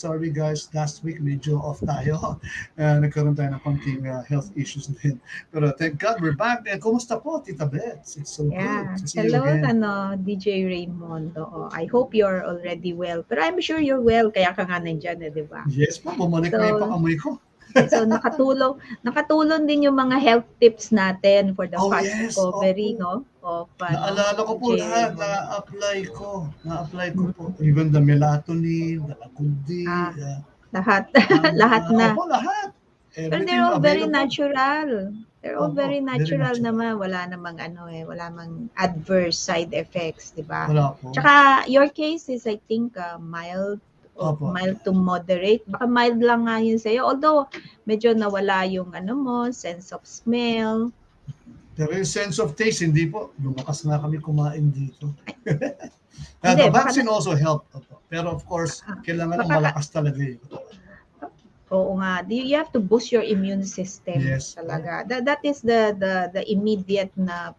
sorry guys, last week medyo off tayo. Nagkaroon tayo ng konting health issues din. Pero thank God we're back. Kumusta po, Tita Bets? It's so good Yeah. to see you Hello, again. DJ Raymond. Oo, I hope you're already well. Pero I'm sure you're well, kaya ka nga nandyan, di ba? Yes po, bumalik na yung So, pang-amoy ko. nakatulong din yung mga health tips natin for the Oh fast yes, recovery, opo. no? Of Naalala ko po DJ lahat, Raymond. na-apply ko po. Mm. Even the melatonin, the Ah, lakundi, lahat, lahat na. opo, lahat. Pero they're Everything all very available. natural. They're all Opo, very very natural natural. naman. Wala namang adverse side effects, di ba? Wala po. Tsaka, your case is, I think, Opo. mild to moderate. Baka mild lang nga yun sa'yo. Although, medyo nawala yung sense of smell. Pero yung sense of taste, hindi po. Lumakas nga kami kumain dito. Hindi, The baka, vaccine also helped. Opo. Pero of course, ah, kailangan ng baka, malakas talaga yun. oo nga, you have to boost your immune system Yes po. talaga. That is the immediate na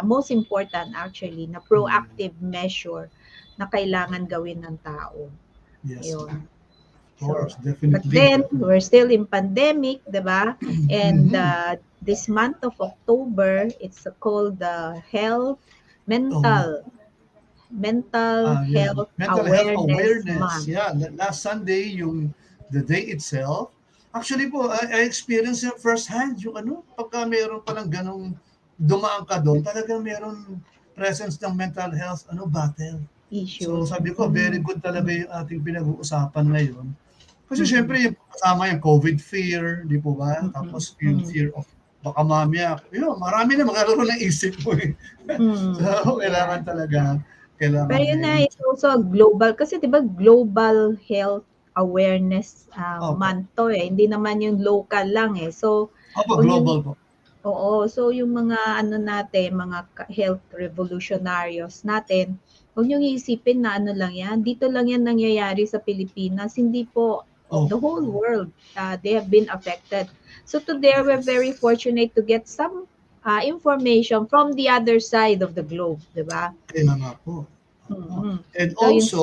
most important actually na proactive measure na kailangan gawin ng tao. Yes po. Ayun. Of So, course, but definitely. then we're still in pandemic, 'di ba? And Mhm. this month of October, it's called the Oh, mental mental yeah. health Mental health awareness awareness. month. Yeah, last Sunday, the day itself. Actually po, I experienced it firsthand. Yung pagka meron palang ganong dumaan ka doon, talagang meron presence ng mental health battle. So Issues. sabi ko, very Mm, good talaga yung ating pinag-uusapan ngayon. Kasi mm, syempre, yung kasama yung COVID fear, di po ba? mm, Tapos yung mm, fear of baka mamaya, marami na maglalaro ng isip mo eh. So, yeah. kailangan talaga, Pero kailangan yun na, eh. it's also a global, kasi di ba global health awareness Opo. month to eh. Hindi naman yung local lang eh. So, Opo, kung yung, global po. oo, so yung mga natin, mga health revolutionaries natin, huwag niyong iisipin na lang yan. Dito lang yan nangyayari sa Pilipinas. Hindi po, the whole Opo. world, they have been affected. So today, we're very Yes. fortunate to get some information from the other side of the globe, di ba? Kaya nga po. Opo. Mm-hmm. And So yung also,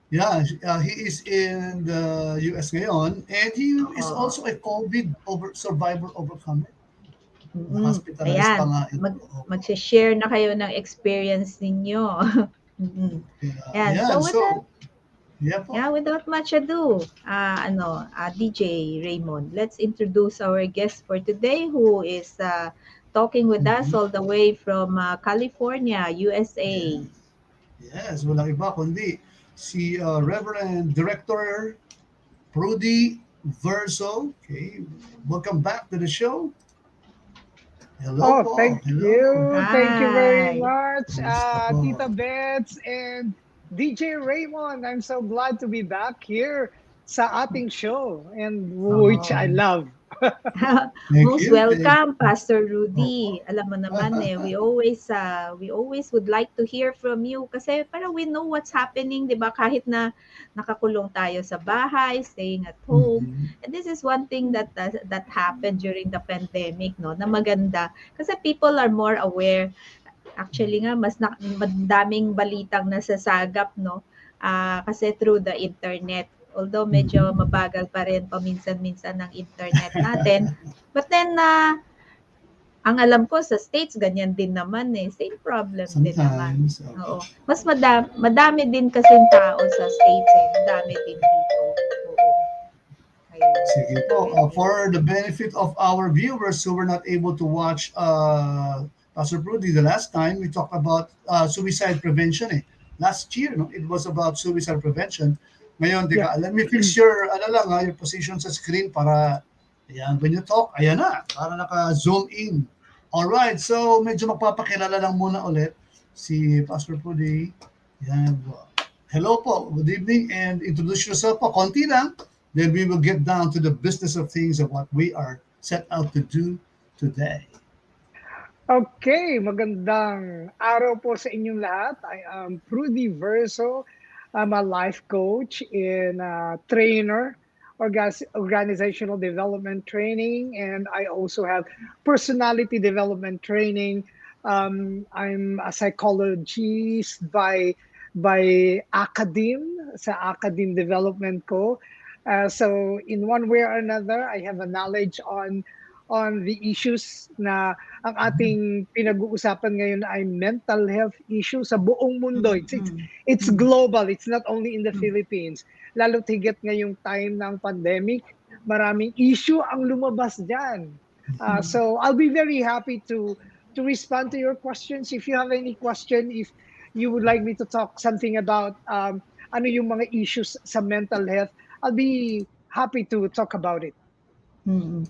yeah, he is in the US ngayon, and he is oo, also a COVID survivor overcomer. Na-hospitalize pa ayan, nga ito. Opo. magse-share na kayo ng experience ninyo. Mm. Ayan, Ayan, so so, yeah po. without much ado, DJ Raymond, let's introduce our guest for today who is talking with us Mhm. all the way from California, Yeah. USA. Yes, walang iba kundi si Reverend Director Prudy Verzo. Okay, welcome back to the show. Hello Oh, po. thank Hello. you. Thank you very Hi. much, Kumusta po? Tita Bets and DJ Raymond. I'm so glad to be back here sa ating show and which Oo. I love. Thank Most you. Thank welcome, Pastor oh, Rudy. Alam mo naman we always would like to hear from you kasi para we know what's happening, 'di ba? Kahit na nakakulong tayo sa bahay, staying at home. mhm. And this is one thing that happened during the pandemic, no? Na maganda kasi people are more aware. Actually nga madaming balitang nasasagap, no? Kasi through the internet. Although medyo Mhm. mabagal pa rin paminsan-minsan ng internet natin. But then, ang alam ko sa States, ganyan din naman eh. Same problem din naman. Sometimes. Oo. Mas madami din kasing tao sa States eh. Madami din dito. Oo. Ayun. Sige po. Medyo. For the benefit of our viewers who were not able to watch Pastor Prudy the last time, we talked about suicide prevention eh. Last year, no? It was about suicide prevention. Ngayon, Yeah. let me fix your, your position sa screen para, ayan, when you talk, ayan na, para naka-zoom in. Alright, so medyo magpapakilala lang muna ulit si Pastor Prudy. Ayan. Hello po, good evening, and introduce yourself po, konti lang. Then we will get down to the business of things of what we are set out to do today. Okay, magandang araw po sa inyong lahat. I am Prudy Verzo. I'm a life coach and trainer, organizational development training, and I also have personality development training. I'm a psychologist by academe, sa academe development ko. So in one way or another, I have a knowledge on the issues na ang ating pinag-uusapan ngayon ay mental health issue sa buong mundo. Mm, It's mm, global. It's not only in the mm, Philippines. Lalo tigit ngayong time ng pandemic, maraming issue ang lumabas diyan. So I'll be very happy to respond to your questions. If you have any question, if you would like me to talk something about ano yung mga issues sa mental health, I'll be happy to talk about it. mm.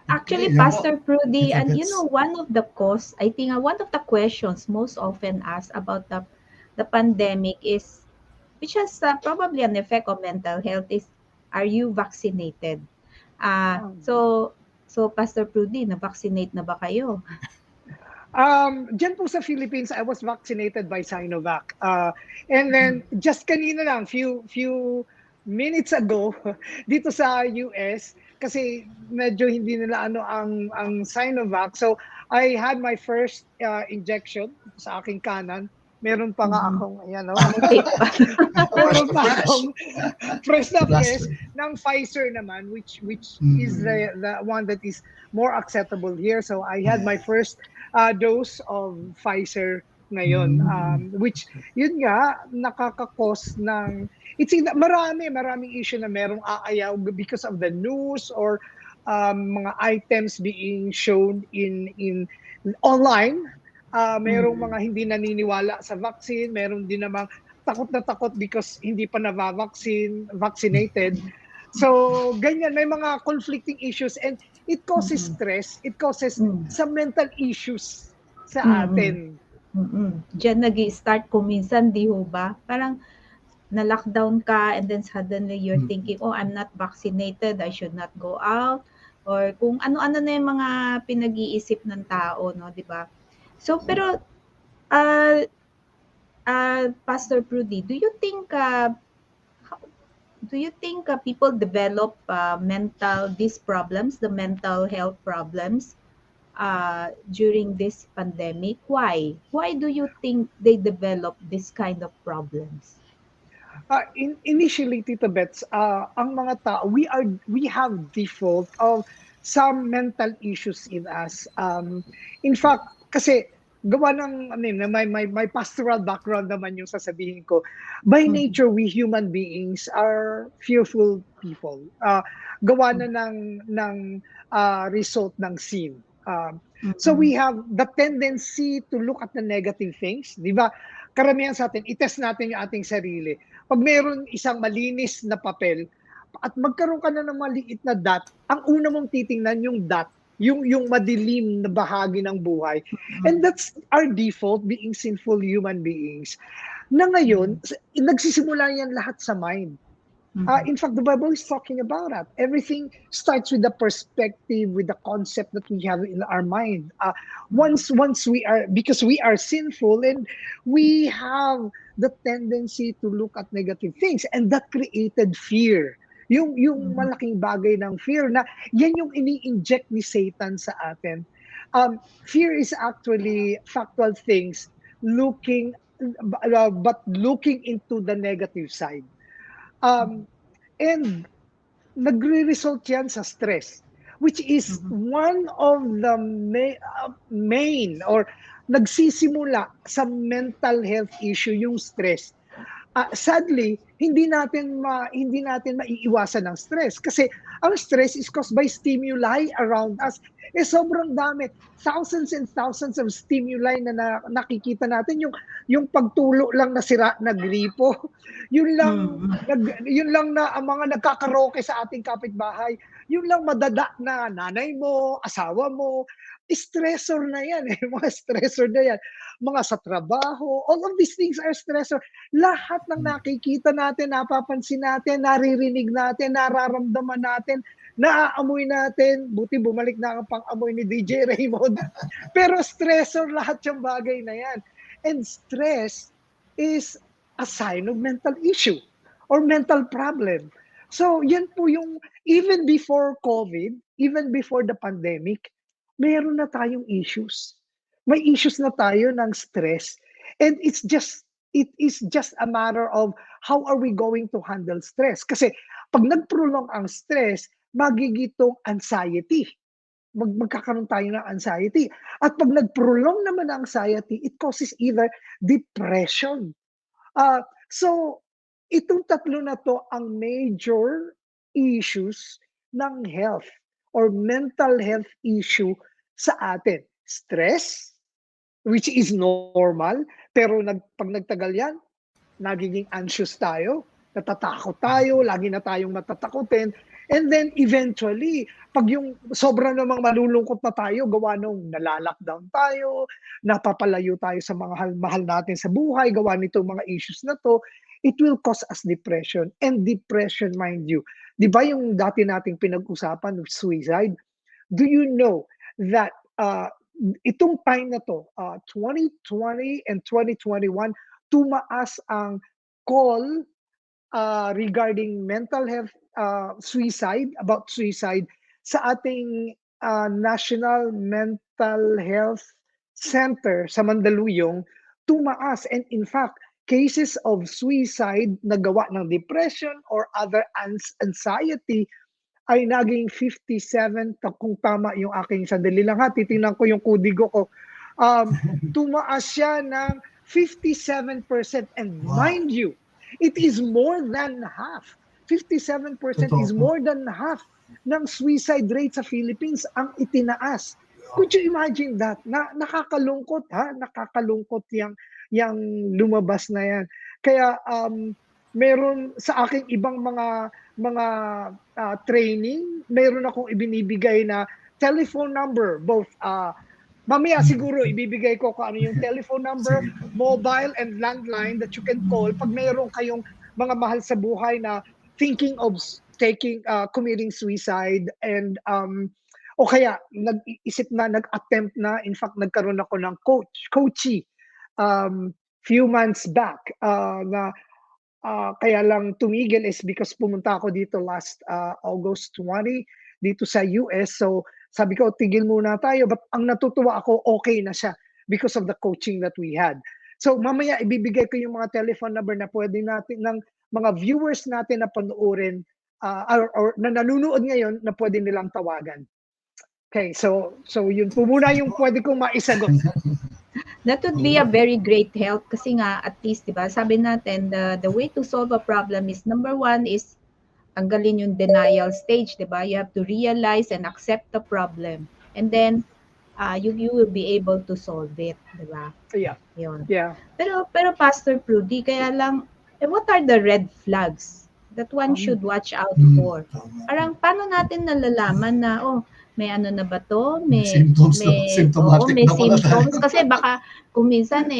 Okay, Actually, yan po. Pastor Prudy, Tita and you know, Bets. one of the cause, I think, one of the questions most often asked about the pandemic is, which has probably an effect on mental health, is, are you vaccinated? Um, So Pastor Prudy, na-vaccinate na ba kayo? Diyan po sa Philippines, I was vaccinated by Sinovac. And then just kanina lang, few minutes ago, dito sa US, kasi medyo hindi nila ano ang Sinovac. So I had my first injection sa aking kanan. Meron pa nga Mhm. akong, ayan, no? May tape pa. Fresh Meron na pa fresh. akong fresh na fresh Plaster. ng Pfizer naman, which is Mm. the one that is more acceptable here. So I had my first dose of Pfizer ngayon, Mm. which yun nga nakakakos ng maraming issue na merong aayaw because of the news or mga items being shown in online. Merong mga hindi naniniwala sa vaccine, meron din namang takot na takot because hindi pa vaccinated. So, ganyan, may mga conflicting issues and it causes Mm, stress, it causes mm, some mental issues sa mm, atin. Diyan nag-i-start kung minsan, 'di ho ba? Parang na-lockdown ka and then suddenly you're thinking, "Oh, I'm not vaccinated, I should not go out." Or kung ano-ano na yung mga pinag-iisip ng tao, no, 'di ba? So, pero, uh, Pastor Prudy, do you think people develop these problems, the mental health problems, during this pandemic? Why do you think they develop this kind of problems? Initially, Tito Bets, ang mga tao, we have default of some mental issues in us. In fact, kasi gawa ng ano yun, may pastoral background naman yung sasabihin ko. By Mhm, nature, we human beings are fearful people. Gawa na ng result ng sin. So mhm, we have the tendency to look at the negative things, di ba? Karamihan sa atin, itest natin yung ating sarili. Pag meron isang malinis na papel at magkaroon ka na ng maliit na dot, ang una mong titingnan yung dot, yung madilim na bahagi ng buhay. And mhm, that's our default being sinful human beings. Na ngayon, mhm, nagsisimula yan lahat sa mind. mhm, In fact, the Bible is talking about that. Everything starts with the perspective, with the concept that we have in our mind. Once we are, because we are sinful and we have the tendency to look at negative things, and that created fear. Yung mhm, malaking bagay ng fear na yan yung ini-inject ni Satan sa atin. Fear is actually factual things looking, but looking into the negative side. Um, And nagre-result yan sa stress, which is mhm, one of the main or nagsisimula sa mental health issue yung stress. Sadly, hindi natin maiiwasan ng stress kasi ang stress is caused by stimuli around us. Sobrang dami, thousands and thousands of stimuli na nakikita natin yung pagtulo lang na sira na gripo. Yun lang mhm, yun lang na ang mga nagkakaroke sa ating kapitbahay, yun lang madada na nanay mo, asawa mo, stressor na yan eh, mga stressor na yan. Mga sa trabaho, all of these things are stressor. Lahat ng nakikita natin, napapansin natin, naririnig natin, nararamdaman natin, naaamoy natin, buti bumalik na ang pang-amoy ni DJ Raymond. Pero stressor lahat yung bagay na yan. And stress is a sign of mental issue or mental problem. So yan po yung, even before COVID, even before the pandemic, meron na tayong issues. May issues na tayo ng stress. And it is just a matter of how are we going to handle stress. Kasi Pag nag-prolong ang stress, magigitong anxiety. Magkakaroon tayo ng anxiety. At pag nag-prolong naman ang anxiety, it causes either depression. So, itong tatlo na to ang major issues ng health or mental health issue sa atin. Stress, which is normal, pero pag nagtagal yan, nagiging anxious tayo, natatakot tayo, lagi na tayong natatakutin. And then eventually, pag yung sobra namang malulungkot na tayo, gawa nung nalalockdown tayo, napapalayo tayo sa mga mahal natin sa buhay, gawa nito mga issues na to, it will cause us depression. And depression, mind you, di ba yung dati nating pinag-usapan ng suicide? Do you know that itong time na to, 2020 and 2021, tumaas ang call regarding mental health, about suicide sa ating National Mental Health Center sa Mandaluyong, tumaas. And in fact, cases of suicide na gawa ng depression or other anxiety ay naging 57, kung tama yung aking sandali lang ha, titingnan ko yung kudigo ko. Tumaas siya ng 57%. And mind you, it is more than half. 57% is more than half ng suicide rate sa Philippines ang itinaas. Could you imagine that? Nakakalungkot ha? Nakakalungkot yang lumabas na yan. Kaya meron sa aking ibang mga training, meron akong ibinibigay na telephone number, both mamaya siguro ibibigay ko kung ano yung telephone number, mobile and landline that you can call pag mayroon kayong mga mahal sa buhay na thinking of committing suicide, and o kaya nag-isip na, nag-attempt na. In fact, nagkaroon ako ng coachee few months back na kaya lang tumigil is because pumunta ako dito last August 20 dito sa US. So sabi ko, tigil muna tayo. But ang natutuwa ako, okay na siya because of the coaching that we had. So mamaya ibibigay ko yung mga telephone number na pwede natin, ng mga viewers natin na panoorin or na nanonood ngayon na pwede nilang tawagan. Okay, so yun po muna yung pwede kong maisagot. That would be a very great help kasi nga at least, di ba, sabi natin, the way to solve a problem is, number one is tanggalin yung denial stage, di ba? You have to realize and accept the problem. And then, you will be able to solve it, di ba? Yeah. Yun. Yeah. Pero Pastor Prudy, kaya lang, what are the red flags that one should watch out for? Parang, paano natin nalalaman na, may ano na ba to? May symptomatic may na pala symptoms. tayo. Kasi baka kung minsan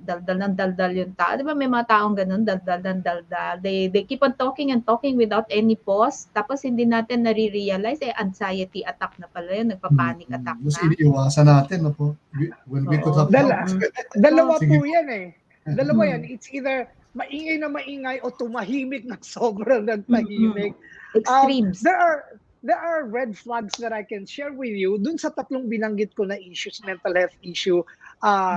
daldal ng daldal yung tao. Di ba may mga taong ganun, daldal ng daldal. They keep on talking and talking without any pause. Tapos hindi natin nare-realize, anxiety attack na pala yun, nagpa-panic attack na. Mas iniiwasan natin na po. When we could have helped. Dalawa po yan eh. Dalawa yan. It's either maingay na maingay o tumahimik na sobrang nagtahimik. Extremes. There are red flags that I can share with you dun sa tatlong binanggit ko na issues, mental health issue,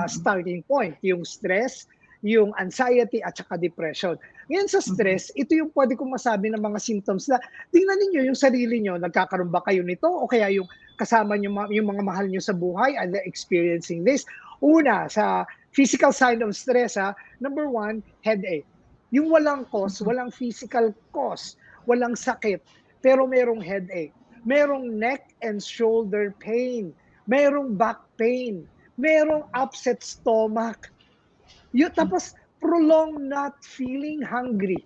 starting point, yung stress, yung anxiety, at saka depression. Ngayon sa stress, ito yung pwede kong masabi ng mga symptoms na tingnan ninyo yung sarili nyo, nagkakaroon ba kayo nito o kaya yung kasama nyo, yung mga mahal nyo sa buhay, are they experiencing this? Una, sa physical sign of stress, number one, headache. Yung walang cause, walang physical cause, walang sakit, pero merong headache, merong neck and shoulder pain, merong back pain, merong upset stomach. Tapos prolonged not feeling hungry.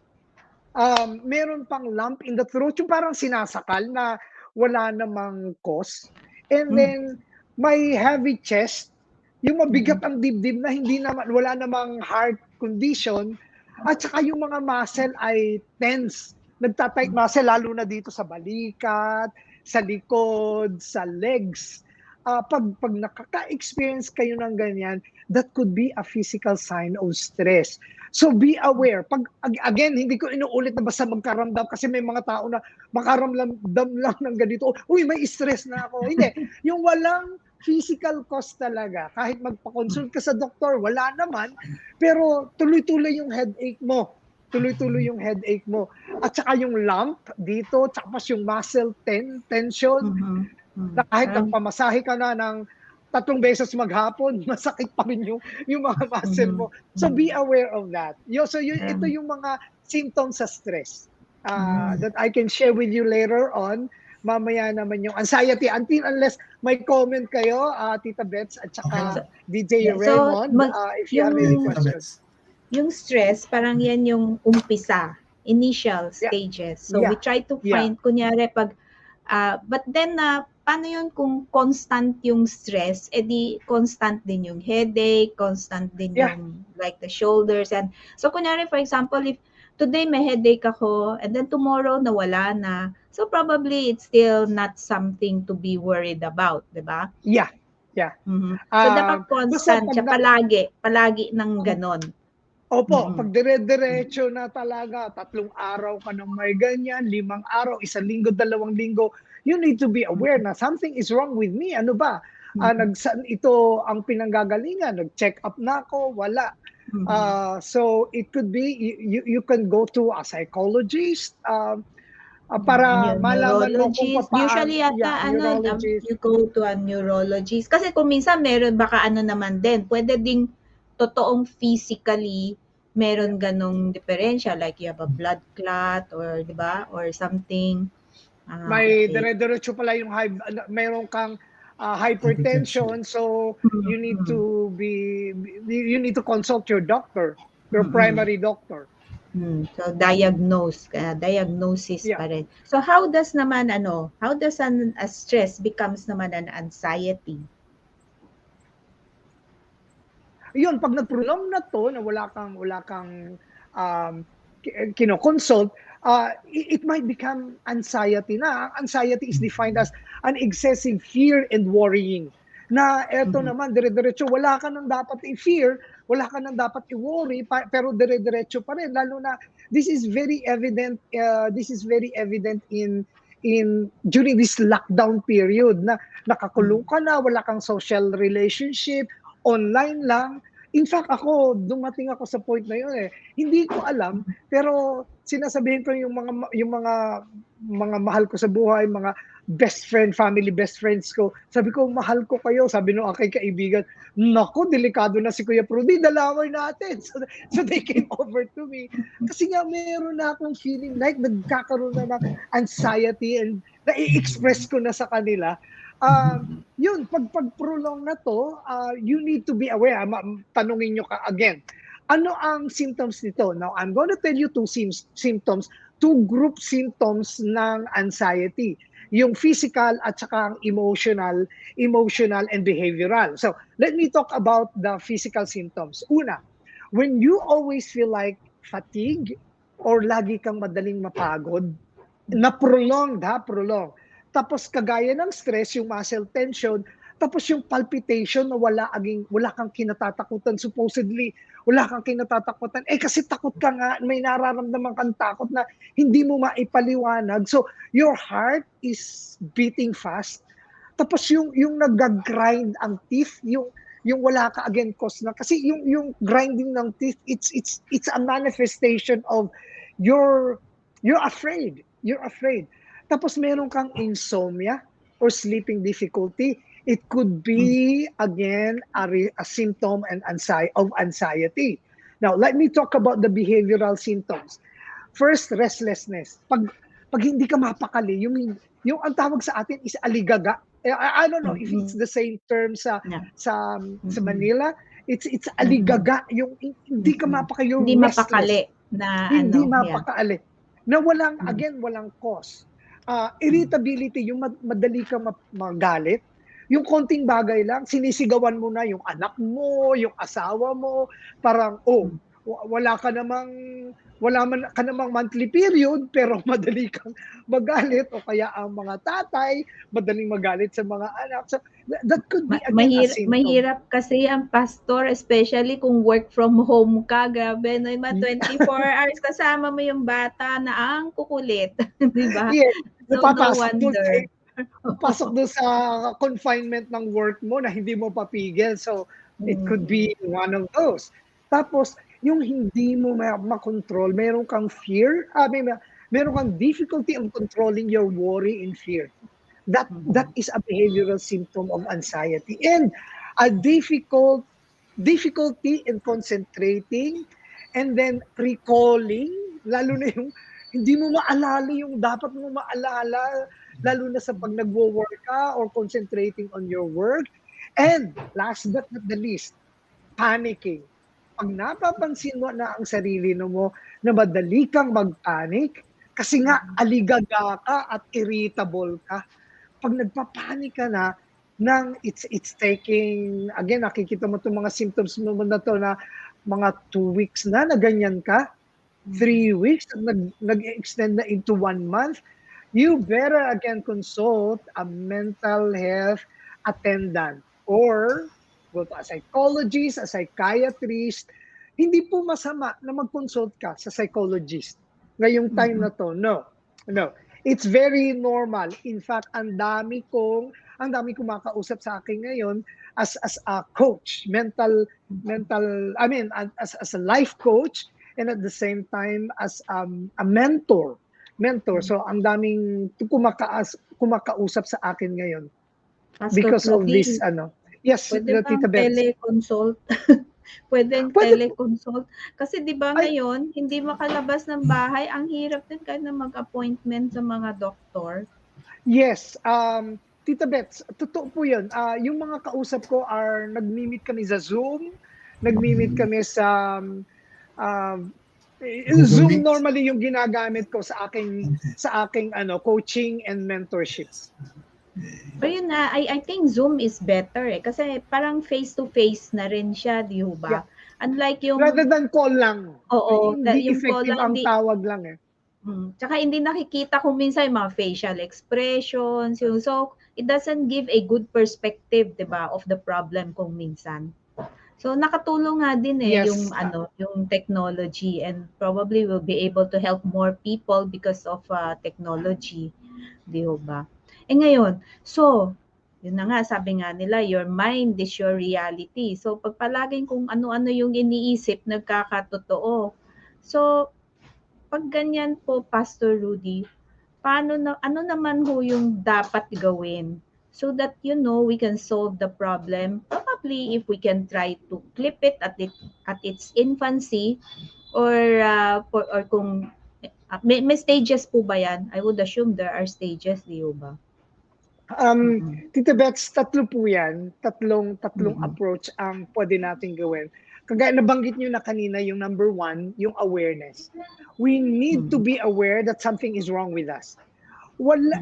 Meron pang lump in the throat, yung parang sinasakal na wala namang cause. And then may heavy chest, yung mabigat ang dibdib na wala namang heart condition, at saka yung mga muscle ay tense. Nagtatight muscle, lalo na dito sa balikat, sa likod, sa legs. Pag nakaka-experience kayo ng ganyan, that could be a physical sign of stress. So be aware. Again, hindi ko inuulit na basta magkaramdam kasi may mga tao na makaramdam lang ng ganito. Uy, may stress na ako. Hindi. Yung walang physical cause talaga. Kahit magpa-consult ka sa doktor, wala naman. Pero tuloy-tuloy yung headache mo. tuloy-tuloy yung headache mo. At saka yung lump dito, tapos yung muscle tension, na kahit Parang, nagpamasahe ka na ng 3 beses maghapon, masakit pa rin yung mga muscle mo. So be aware of that. Ito yung mga symptoms sa stress that I can share with you later on. Mamaya naman yung anxiety, unless may comment kayo, Tita Bets at saka DJ so, Raymond, if you have any questions. yung stress, parang yan yung umpisa, initial stages. So we try to find, kunyari pag, but then paano yun kung constant yung stress, edi constant din yung headache, constant din yung like the shoulders. And so kunyari for example, if today may headache ako and then tomorrow nawala na, so probably it's still not something to be worried about, di ba? Yeah. So dapat constant siya, palagi ng ganon. Opo, pag dire-diretso na talaga, 3 araw ka nang may ganyan, 5 araw, 1 linggo, 2 linggo, you need to be aware na something is wrong with me. Ano ba? Ito ang pinanggagalingan, nag-check up na ako, wala. So it could be, you can go to a psychologist, para malaman mo kung paano. Usually yata you go to a neurologist. Kasi kung minsan meron baka naman din, pwede ding totoong physically meron ganong diferensya, like you have a blood clot or di ba, or something. May dire-diretso pala yung meron kang hypertension, so you need to consult your doctor, your primary doctor. So diagnosis pa rin. So how does a stress becomes naman an anxiety? Yun, pag nag-prolong na to, na wala kang kino-consult, it might become anxiety na. Anxiety is defined as an excessive fear and worrying. Na eto naman, dire-diretso, wala ka nang dapat i-fear, wala ka nang dapat i-worry, pero dire-diretso pa rin. Lalo na, this is very evident in during this lockdown period na nakakulong ka na, wala kang social relationship, online lang. In fact, dumating ako sa point na yun eh. Hindi ko alam, pero sinasabihin ko yung mga mahal ko sa buhay, mga best friend, family best friends ko. Sabi ko, mahal ko kayo. Sabi nung aking kaibigan, naku, delikado na si Kuya Prudy, dalaway natin. So they came over to me. Kasi nga, meron na akong feeling like nagkakaroon na ng anxiety and na-i-express ko na sa kanila. Yun, pag prolong na to, you need to be aware. Tanungin nyo ka again, ano ang symptoms nito? Now, I'm going to tell you 2 symptoms, 2 group symptoms ng anxiety. Yung physical at saka ang emotional and behavioral. So, let me talk about the physical symptoms. Una, when you always feel like fatigue or lagi kang madaling mapagod, na prolonged. Tapos kagaya ng stress, yung muscle tension, tapos yung palpitation na wala kang kinatatakutan, supposedly wala kang kinatatakutan. Kasi takot ka nga, may nararamdaman kang takot na hindi mo maipaliwanag. So your heart is beating fast. Tapos yung nag-grind ang teeth, yung wala ka again cause na kasi yung grinding ng teeth, it's a manifestation of you're afraid. Tapos meron kang insomnia or sleeping difficulty. It could be, again, a symptom of anxiety. Now, let me talk about the behavioral symptoms. First, restlessness. Pag hindi ka mapakali, yung ang tawag sa atin is aligaga. I don't know if it's the same term sa Manila. It's aligaga. Yung hindi ka mapakali. Hindi mapakali. Hindi mapakali. Na walang cause. Irritability, yung madali kang magalit. Yung konting bagay lang, sinisigawan mo na yung anak mo, yung asawa mo, parang, wala ka namang monthly period, pero madali kang magalit, o kaya ang mga tatay, madaling magalit sa mga anak. So, that could be a symptom. Mahirap kasi ang pastor, especially kung work from home ka, grabe, no, 24 hours kasama mo yung bata na ang kukulit, di ba? Yes. So, no wonder. Pasok doon sa confinement ng work mo na hindi mo papigil. So, it could be one of those. Tapos, yung hindi mo makontrol, meron kang fear, meron kang difficulty in controlling your worry and fear. That is a behavioral symptom of anxiety, and a difficulty in concentrating and then recalling, lalo na yung hindi mo maalala yung dapat mo maalala, lalo na sa pag nagwo-work ka or concentrating on your work. And last but not the least, panicking. Pag napapansin mo na ang sarili mo na madali kang mag-panic, kasi nga aligaga ka at irritable ka. Pag nagpa-panic ka na, it's taking, again, nakikita mo itong mga symptoms mo na to na mga 2 weeks na ganyan ka, 3 weeks, nag-extend na into 1 month, you better again consult a mental health attendant or go to a psychologist, a psychiatrist. Hindi po masama na mag-consult ka sa psychologist ngayong time na to. No. It's very normal. In fact, ang dami kong makausap sa akin ngayon as a coach, as a life coach, and at the same time as a mentor. So ang daming kumakausap sa akin ngayon Pastor because of Prudy, this Yes, pwede bang Tita Bets. teleconsult? Pwedeng Pwede teleconsult? Kasi 'di ba Ay, ngayon, hindi makalabas ng bahay, ang hirap din kahit na mag-appointment sa mga doktor. yes, Tita Bets, totoo po 'yun. Yung mga kausap ko are nagmi-meet kami sa Zoom, nagmi-meet kami sa Google Zoom Meet. normally yung ginagamit ko sa aking coaching and mentorships. Pero yun na, I think Zoom is better kasi parang face-to-face na rin siya, di ba? Yeah. Unlike yung, Rather than call lang. oo, Hindi yung call effective lang, ang tawag lang eh. Tsaka hindi nakikita kung minsan yung mga facial expressions. So, it doesn't give a good perspective, di ba, of the problem kung minsan. So, nakatulong nga din Yes. yung technology, and probably will be able to help more people because of technology, di ba? Ngayon, so, yun na nga, sabi nga nila, your mind is your reality. So, pag palaging kung ano-ano yung iniisip, nagkakatotoo. So, pag ganyan po, Pastor Rudy, ano naman ho yung dapat gawin so that, we can solve the problem? Probably if we can try to clip it at its infancy, or kung may stages po ba yan? I would assume there are stages, di ba? Tita Bex, tatlo po yan. Tatlong approach ang pwede natin gawin. Kagaya nabanggit nyo na kanina, yung number 1, yung awareness. We need to be aware that something is wrong with us.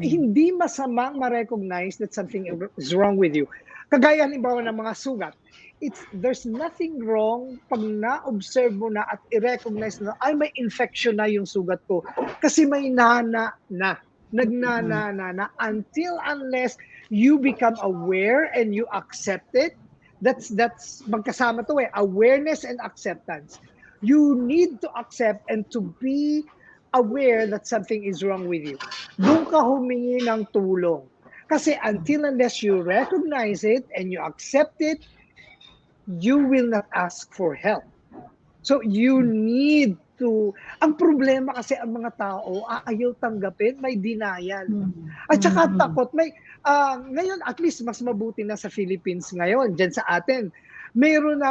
Hindi masamang ma-recognize that something is wrong with you. Kagaya halimbawa ng mga sugat. There's nothing wrong pag na-observe mo na at i-recognize na, ay, may infection na yung sugat ko. Kasi may nagnana unless you become aware and you accept it. That's magkasama to awareness and acceptance. You need to accept and to be aware that something is wrong with you. Doon ka humingi ng tulong. Kasi until unless you recognize it and you accept it, you will not ask for help. So you need to, ang problema kasi ang mga tao, ayaw tanggapin, may denial. At saka takot, ngayon at least mas mabuti na sa Philippines ngayon, dyan sa atin. Mayroon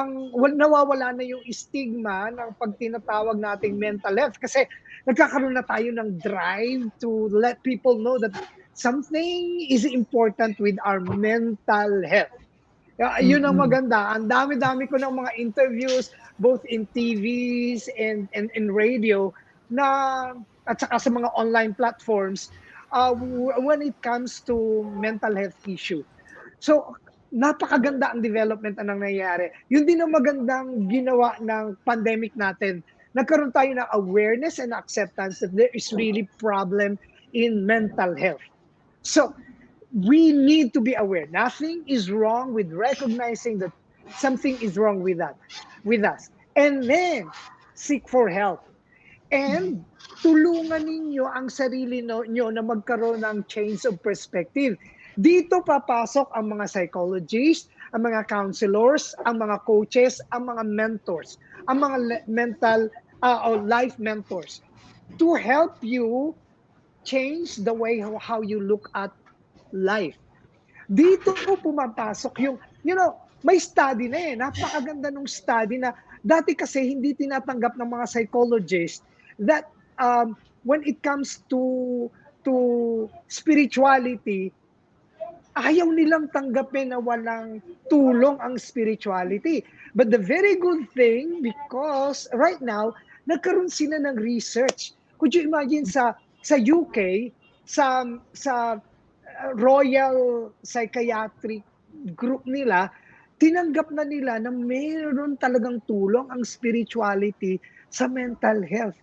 nawawala na yung stigma ng pag tinatawag nating mental health kasi nagkakaroon na tayo ng drive to let people know that something is important with our mental health. Yun ang maganda. Ang dami-dami ko ng mga interviews both in TVs and in radio at saka sa mga online platforms when it comes to mental health issue. So, napakaganda ang development na nangyayari. Yun din ang magandang ginawa ng pandemic natin. Nagkaroon tayo ng awareness and acceptance that there is really problem in mental health. So, we need to be aware. Nothing is wrong with recognizing that something is wrong with us. And then, seek for help. And tulungan ninyo ang sarili nyo na magkaroon ng change of perspective. Dito papasok ang mga psychologists, ang mga counselors, ang mga coaches, ang mga mentors, ang mga mental or life mentors to help you change the way how you look at life. Dito pumapasok yung, may study na napakaganda nung study na dati kasi hindi tinatanggap ng mga psychologists that when it comes to spirituality, ayaw nilang tanggapin na walang tulong ang spirituality. But the very good thing, because right now, nagkaroon sila ng research. Could you imagine sa UK, sa Royal Psychiatric Group nila, tinanggap na nila na mayroon talagang tulong ang spirituality sa mental health.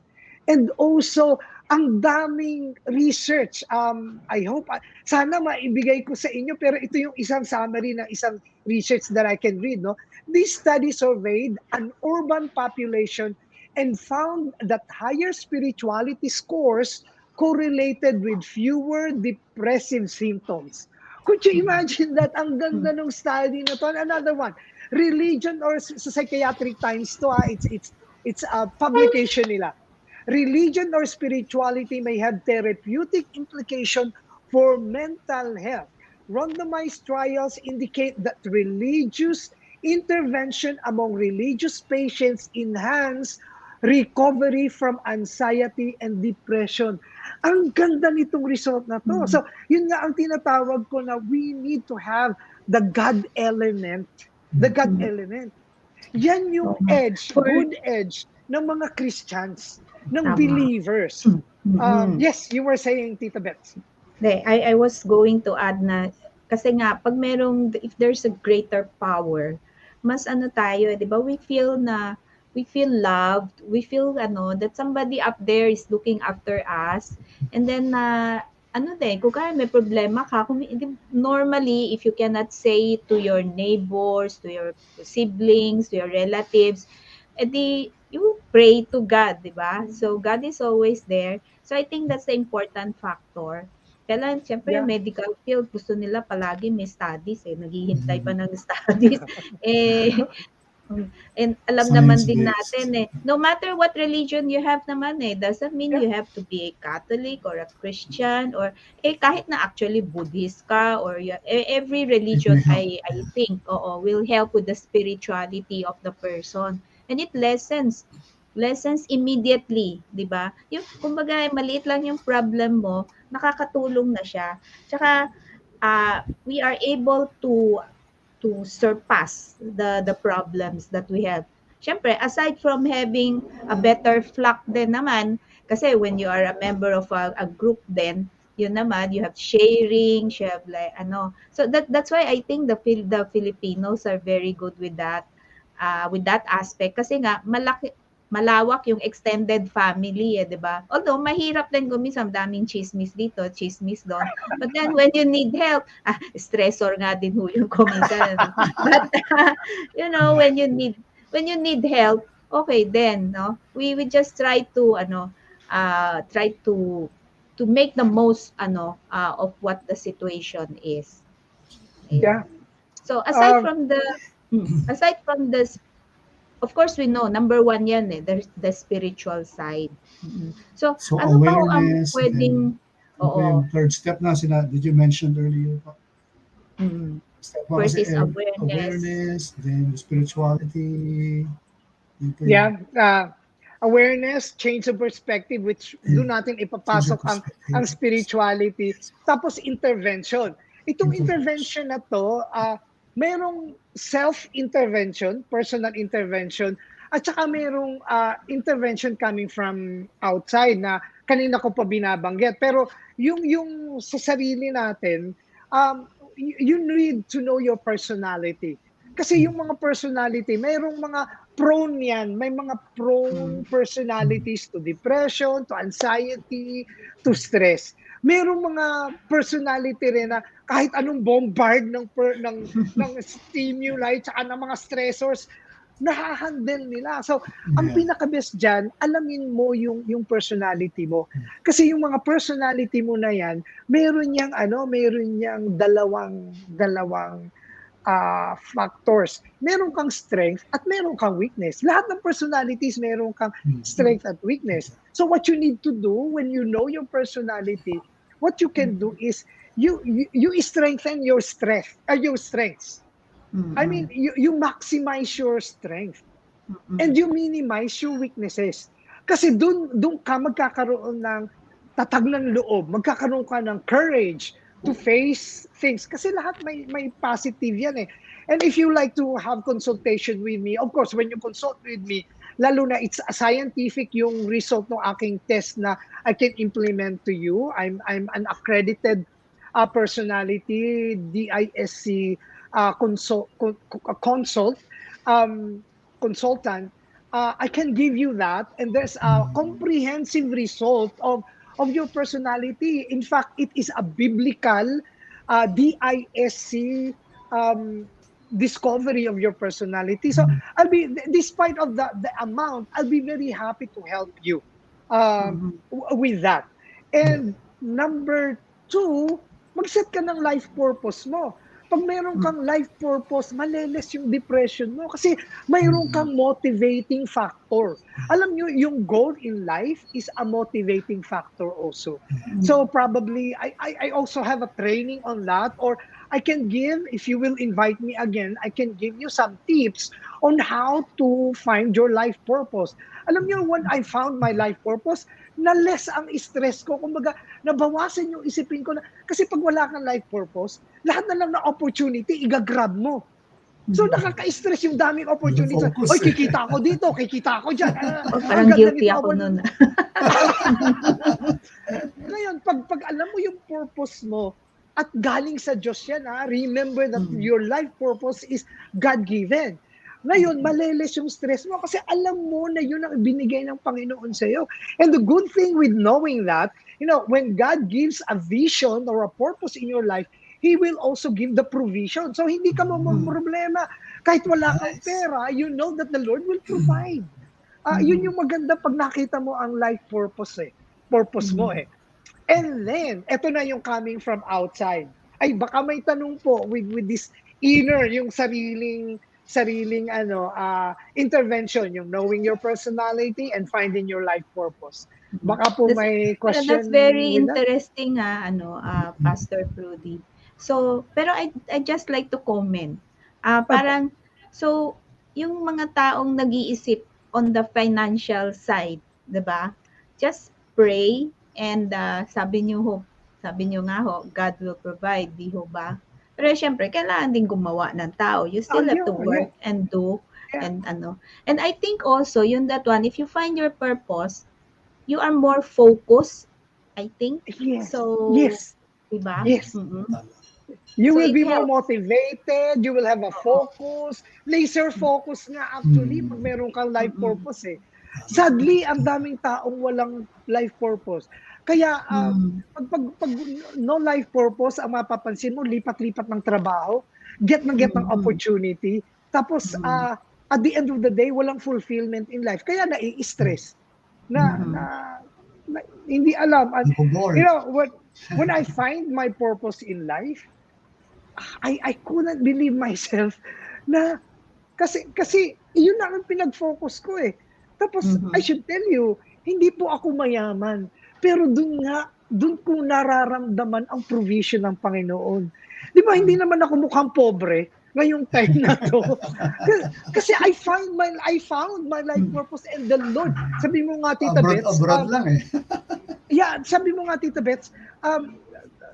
And also, ang daming research. I hope, sana maibigay ko sa inyo, pero ito yung isang summary ng isang research that I can read. No? This study surveyed an urban population and found that higher spirituality scores correlated with fewer depressive symptoms. Could you imagine that? Ang ganda ng study na to. Another one, religion or sa Psychiatric Times to, it's a publication nila. Religion or spirituality may have therapeutic implication for mental health. Randomized trials indicate that religious intervention among religious patients enhance recovery from anxiety and depression. Ang ganda nitong result na to. So, yun nga ang tinatawag ko na we need to have the God element. The God element. Yan yung edge, good edge ng mga Christians, ng believers. Yes, you were saying, Tita Bets. I was going to add na, kasi nga, pag if there's a greater power, mas tayo, di ba, we feel loved, we feel that somebody up there is looking after us, and then kung kaya may problema ka, normally if you cannot say to your neighbors, to your siblings, to your relatives, edi you pray to God, di ba? So God is always there. So I think that's the important factor. Kailan, siyempre, yung medical field, gusto nila palagi may studies naghihintay pa ng studies. And alam naman din natin no matter what religion you have naman doesn't mean you have to be a Catholic or a Christian or kahit na actually Buddhist ka or every religion I think will help with the spirituality of the person, and it lessens immediately, 'di ba? Yung kumbaga maliit lang yung problem mo, nakakatulong na siya. Tsaka we are able to surpass the problems that we have. Siyempre, aside from having a better flock din naman, kasi when you are a member of a group then, yun naman, you have sharing, you have like, So that's why I think the Filipinos are very good with that aspect. Kasi nga, malawak yung extended family, 'di ba? Although mahirap din minsan, daming chismis dito, chismis doon. But then when you need help, stressor nga din ho yung kuminsan. But when you need help, okay then, no? We just try to to make the most of what the situation is. Yeah. So aside from the of course, we know, number one yan there's the spiritual side. So ano pa ang pwedeng, third step na, did you mention earlier? First is awareness, then spirituality. Yeah, awareness, change of perspective, which doon natin ipapasok ang spirituality. Tapos intervention. Itong intervention na to, mayroong self-intervention, personal intervention, at saka mayroong intervention coming from outside na kanina ko pa binabanggit. Pero yung sa sarili natin, you need to know your personality. Kasi yung mga personality, mayroong mga prone yan. May mga prone personalities to depression, to anxiety, to stress. Mayroong mga personality rin na kahit anong bombard ng stimuli tsaka ng mga stressors, nahahandle nila. So, ang Yeah. pinaka-best dyan, alamin mo yung personality mo. Kasi yung mga personality mo na yan, meron niyang dalawang factors. Meron kang strength at meron kang weakness. Lahat ng personalities, meron kang strength at weakness. So what you need to do when you know your personality, what you can do is you strengthen your strengths. I mean, you maximize your strength and you minimize your weaknesses. Kasi dun ka magkakaroon ng tatag ng loob, magkakaroon ka ng courage to face things. Kasi lahat may positive yan eh. And if you like to have consultation with me, of course, when you consult with me, lalo na it's a scientific yung result ng aking test na I can implement to you. I'm an accredited personality, DISC consult consultant. I can give you that, and there's a comprehensive result of your personality. In fact, it is a biblical DISC discovery of your personality. So I'll be, despite of the amount, I'll be very happy to help you with that. And number two, mag-set ka ng life purpose mo. Pag mayroon kang life purpose, maleles yung depression mo kasi mayroon kang motivating factor. Alam nyo, yung goal in life is a motivating factor also. So probably, I also have a training on that, or I can give, if you will invite me again, I can give you some tips on how to find your life purpose. Alam nyo, when I found my life purpose, na-less ang stress ko. Kumbaga, nabawasan yung isipin ko na, kasi pag wala kang life purpose, lahat na lang na opportunity, igagrab mo. So nakaka-stress yung daming opportunity. Focus, Oy, kikita ako dito, kikita ako dyan. Parang guilty ako nun. Ngayon, pag alam mo yung purpose mo, at galing sa Diyos yan, remember that your life purpose is God-given. Ngayon, maleles yung stress mo kasi alam mo na yun ang binigay ng Panginoon sa iyo. And the good thing with knowing that, when God gives a vision or a purpose in your life, He will also give the provision. So hindi ka problema. Kahit wala kang pera, you know that the Lord will provide. Yun yung maganda pag nakita mo ang life purpose mo eh. And then, eto na yung coming from outside. Ay, baka may tanong po with this inner, yung sariling intervention, yung knowing your personality and finding your life purpose. Baka po may question. That's very interesting, Pastor Prudy. So, pero I just like to comment. Parang, so, yung mga taong nag-iisip on the financial side, 'di ba? Just pray and sabi niyo nga ho, God will provide, di ho ba? Pero syempre, kailangan din gumawa ng tao. You still have to work and do and And I think also, that one, if you find your purpose, you are more focused, I think. Yes. So, Yes. diba? Yes. You will be more motivated, you will have a focus, laser focus nga actually pag meron kang life purpose eh. Sadly, ang daming taong walang life purpose. Kaya pag no life purpose, ang mapapansin mo, lipat-lipat ng trabaho, get ng opportunity, tapos at the end of the day, walang fulfillment in life. Kaya nai-stress. Na hindi alam. When I find my purpose in life, I couldn't believe myself na kasi yun na ang pinag-focus ko eh. Tapos I should tell you, hindi po ako mayaman. Pero dun ko nararamdaman ang provision ng Panginoon. Di ba, hindi naman ako mukhang pobre ngayong time na to. Kasi I found my life purpose and the Lord. Sabi mo nga, Tita Bets. Abroad lang eh. Yeah, sabi mo nga, Tita Bets,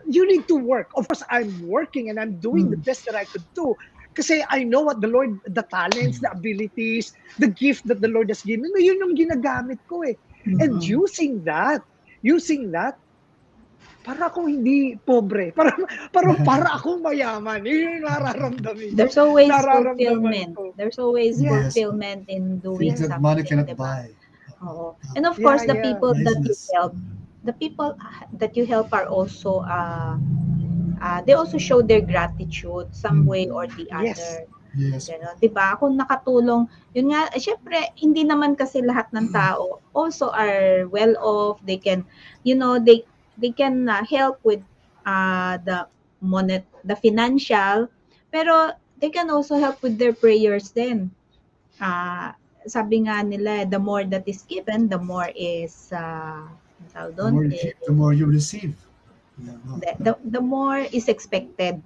you need to work. Of course, I'm working and I'm doing the best that I could do. Kasi I know what the Lord, the talents, the abilities, the gift that the Lord has given me, yun yung ginagamit ko eh. And using that, para akong hindi pobre. Para akong mayaman. Yun yung nararamdamin. There's always fulfillment. There's always fulfillment in doing things that something. Money cannot buy. And of course, the people that you help, the people that you help are also, they also show their gratitude some way or the other. Yes. Gano'n, 'di ba? Kung nakatulong, yun nga, syempre hindi naman kasi lahat ng tao also are well off. They can, they can help with the financial, pero they can also help with their prayers din. Sabi nga nila, the more that is given, the more is ang tawag The doon, more you give, the more you receive. Yeah, no. the more is expected,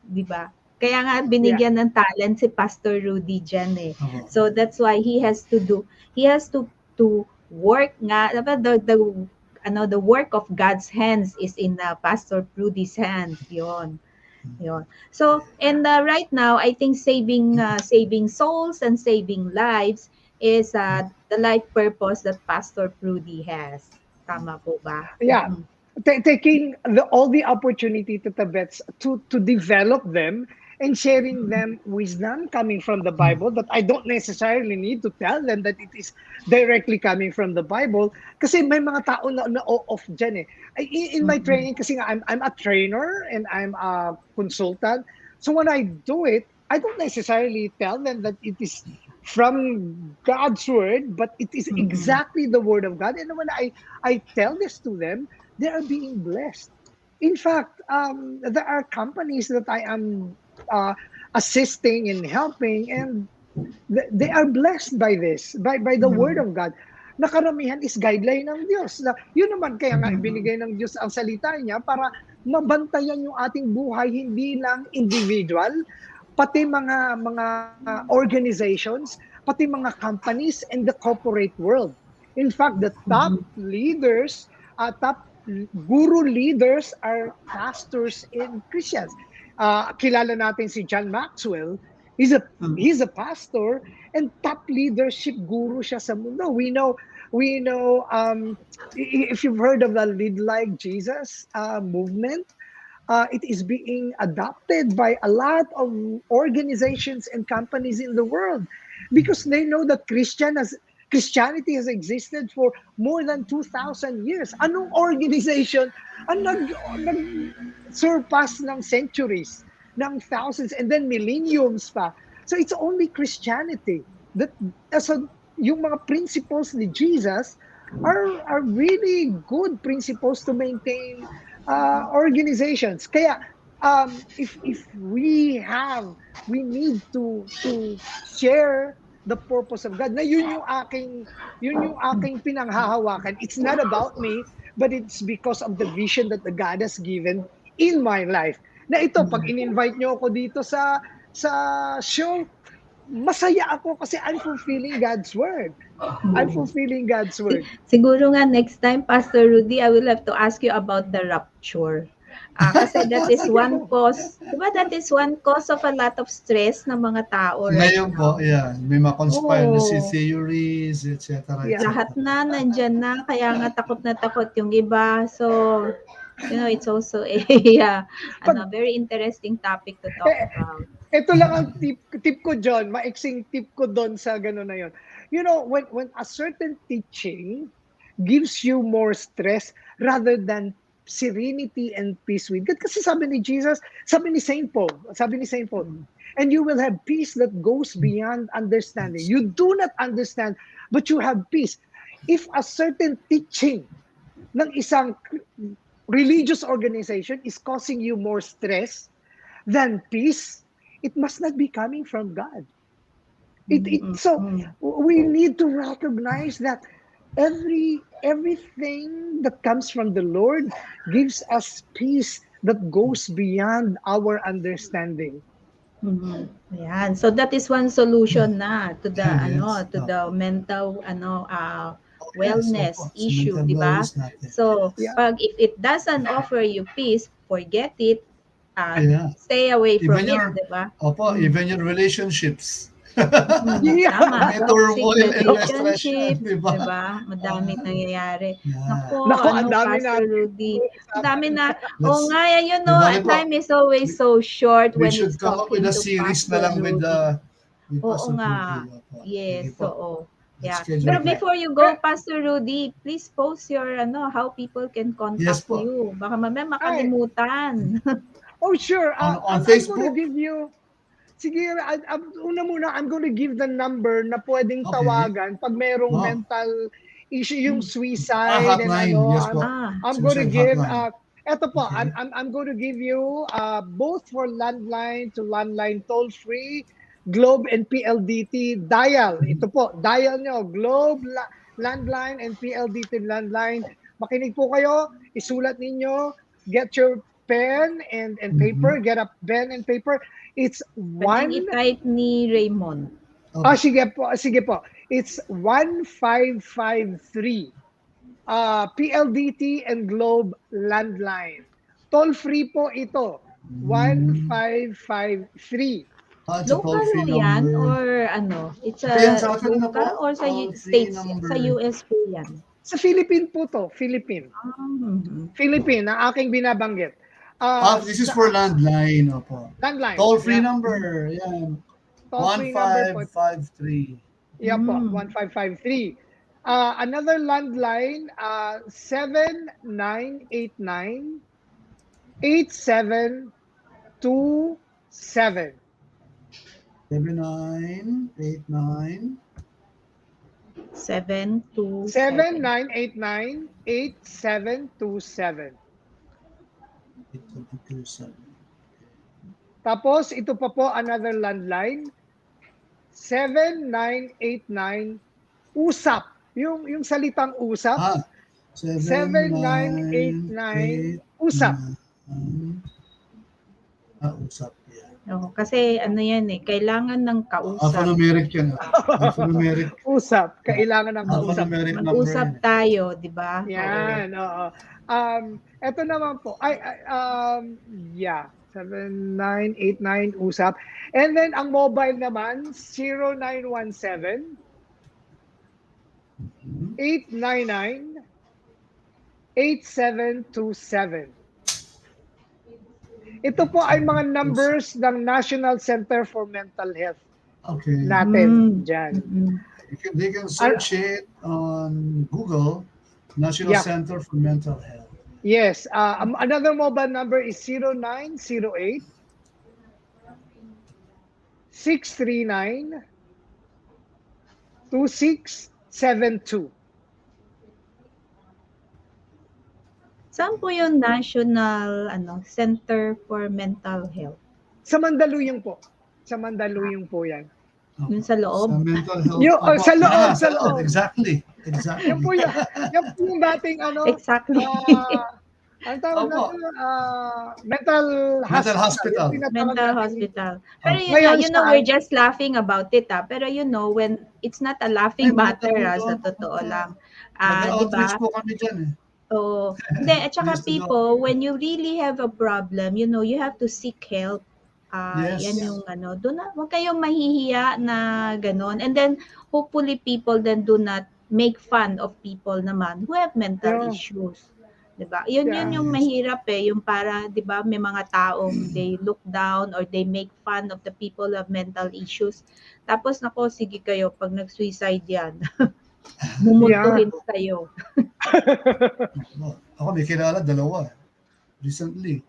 'di ba? Kaya nga Yeah. binigyan ng talent si Pastor Rudy diyan eh. Oo. So that's why he has to work nga, dapat the work of God's hands is in Pastor Rudy's hands, 'yon. Yun. So, and right now, I think saving souls and saving lives is the life purpose that Pastor Prudy has. Tama po ba? Yeah. Taking all the opportunity to the vets to develop them and sharing them wisdom coming from the Bible that I don't necessarily need to tell them that it is directly coming from the Bible kasi may mga tao na off dyan eh. In my training kasi nga I'm a trainer and I'm a consultant. So when I do it, I don't necessarily tell them that it is from God's word, but it is exactly the word of God. And when I tell this to them, they are being blessed. In fact, there are companies that I am assisting and helping, and they are blessed by this, by the word of God. Nakaramihan is guideline ng Diyos. Yun naman, kaya nga ibinigay ng Diyos ang salita niya para mabantayan yung ating buhay, hindi lang individual, pati mga organizations, pati mga companies and the corporate world. In fact, the top leaders, top guru leaders are pastors and Christians. Kilala natin si John Maxwell. He's a pastor and top leadership guru siya sa mundo. We know if you've heard of the Lead Like Jesus movement, it is being adopted by a lot of organizations and companies in the world because they know that Christianity has existed for more than 2,000 years. Anong organization ang nag-surpass ng centuries, ng thousands, and then millenniums pa? So it's only Christianity. So yung mga principles ni Jesus are really good principles to maintain organizations. Kaya if we need to share the purpose of God. Na yun yung aking pinanghahawakan. It's not about me, but it's because of the vision that the God has given in my life. Na ito, pag in-invite nyo ako dito sa show, masaya ako kasi I'm fulfilling God's word. I'm fulfilling God's word. Siguro nga next time, Pastor Rudy, I will have to ask you about the rapture. Kasi that is one cause, di ba, that is one cause of a lot of stress ng mga tao right Ngayon now. po, yeah, may mga conspiracy Oo. theories, etc. Yeah. Lahat na nandyan na, kaya nga takot na takot yung iba. So, it's also a very interesting topic to talk about. Ito lang ang tip ko, John. Maiksing tip ko doon sa gano'n na yun. When a certain teaching gives you more stress rather than serenity and peace with God. Kasi sabi ni Jesus, sabi ni Saint Paul, and you will have peace that goes beyond understanding. You do not understand, but you have peace. If a certain teaching ng isang religious organization is causing you more stress than peace, it must not be coming from God. So we need to recognize that everything that comes from the Lord gives us peace that goes beyond our understanding. Ayan. So that is one solution na to the Yes. to the mental wellness Opo, sa issue, mental di ba? wellness natin. So Yeah. pag if it doesn't offer you peace, forget it. Yeah. Stay away from Even it, your, di ba? opo, even your relationships. Yeah. Tama. May Toxic turmoil and relationship, frustration, di ba? di ba? Madami nangyayari. Yeah. Nako, ang dami Pastor natin. Rudy. Ang dami na. Let's- Nga, Di bali po, time is always so short We when should it's come up with talking a to series Pastor na lang with Rudy. Oo Pastor nga. Prudy. Opo. Yes, Sige po. oo. Let's Yeah. schedule Pero that. before you go, Pastor Rudy, please post your how people can Yes contact po. you. Baka mamaya makalimutan. Oh, sure. On I'm Facebook? gonna give you sige, una muna, I'm going to give the number na pwedeng Okay. tawagan pag merong Wow. mental issue, yung suicide and Hotline. ano. Yes po. I'm going to Suicide give, hotline. eto po, Okay. I'm going to give you both for landline to landline toll-free, Globe and PLDT dial. Ito po, dial nyo, Globe, landline and PLDT landline. Makinig po kayo, isulat ninyo, get your pen and paper, get a pen and paper. It's Pwedeng i-type ni Raymond. sige po. It's 1553. PLDT and Globe landline. Toll free po ito. 1553. It's a Local toll-free ho yan number. or ano? It's Ayan, a sa atin na po, local or sa toll-free States, number. sa US po yan? Sa Philippine po to, Philippine. Philippine, ang aking binabanggit. This is for landline. Opo. Landline. Toll-free Yeah. number. Yan. Toll-free number po. 1553. Yeah po, 1553. Another landline, 7989 8727. 7989 7989 8727. 8727. Tapos ito pa po another landline, 7989 usap. Yung salitang usap. 7989 usap. Usap. Kasi ano yan kailangan ng kausap. Alphanumeric yan. Alphanumeric. Usap. Kailangan ng kausap. Mag-usap tayo, di ba? Yan, oo. Ito naman po. 7989 usap. And then ang mobile naman 0917 899 8727. Ito po ay mga numbers ng National Center for Mental Health natin dyan. They can search it on Google, National Center for Mental Health. Yes. Another mobile number is 0908 639 2672. Saan po yung National Center for Mental Health? Sa Mandaluyong po. Sa Mandaluyong po yan. Yung sa loob? Sa mental health. Sa loob. Exactly. Yan po yung dating Exactly. ang tawag natin, mental hospital. Mental hospital. Pero we're just laughing about it. Pero when it's not a laughing matter sa totoo lang. Nag-outreach po kami dyan Hindi, at saka people, when you really have a problem, you have to seek help. Yan yung huwag kayong mahihiya na ganon. And then, hopefully people then do not make fun of people naman who have mental issues. Diba? Yun yung mahirap yung para, diba, may mga taong they look down or they make fun of the people who have mental issues. Tapos, sige kayo, pag nag-suicide yan, mumutuhin kayo. Ako may kilala, dalawa. Recently.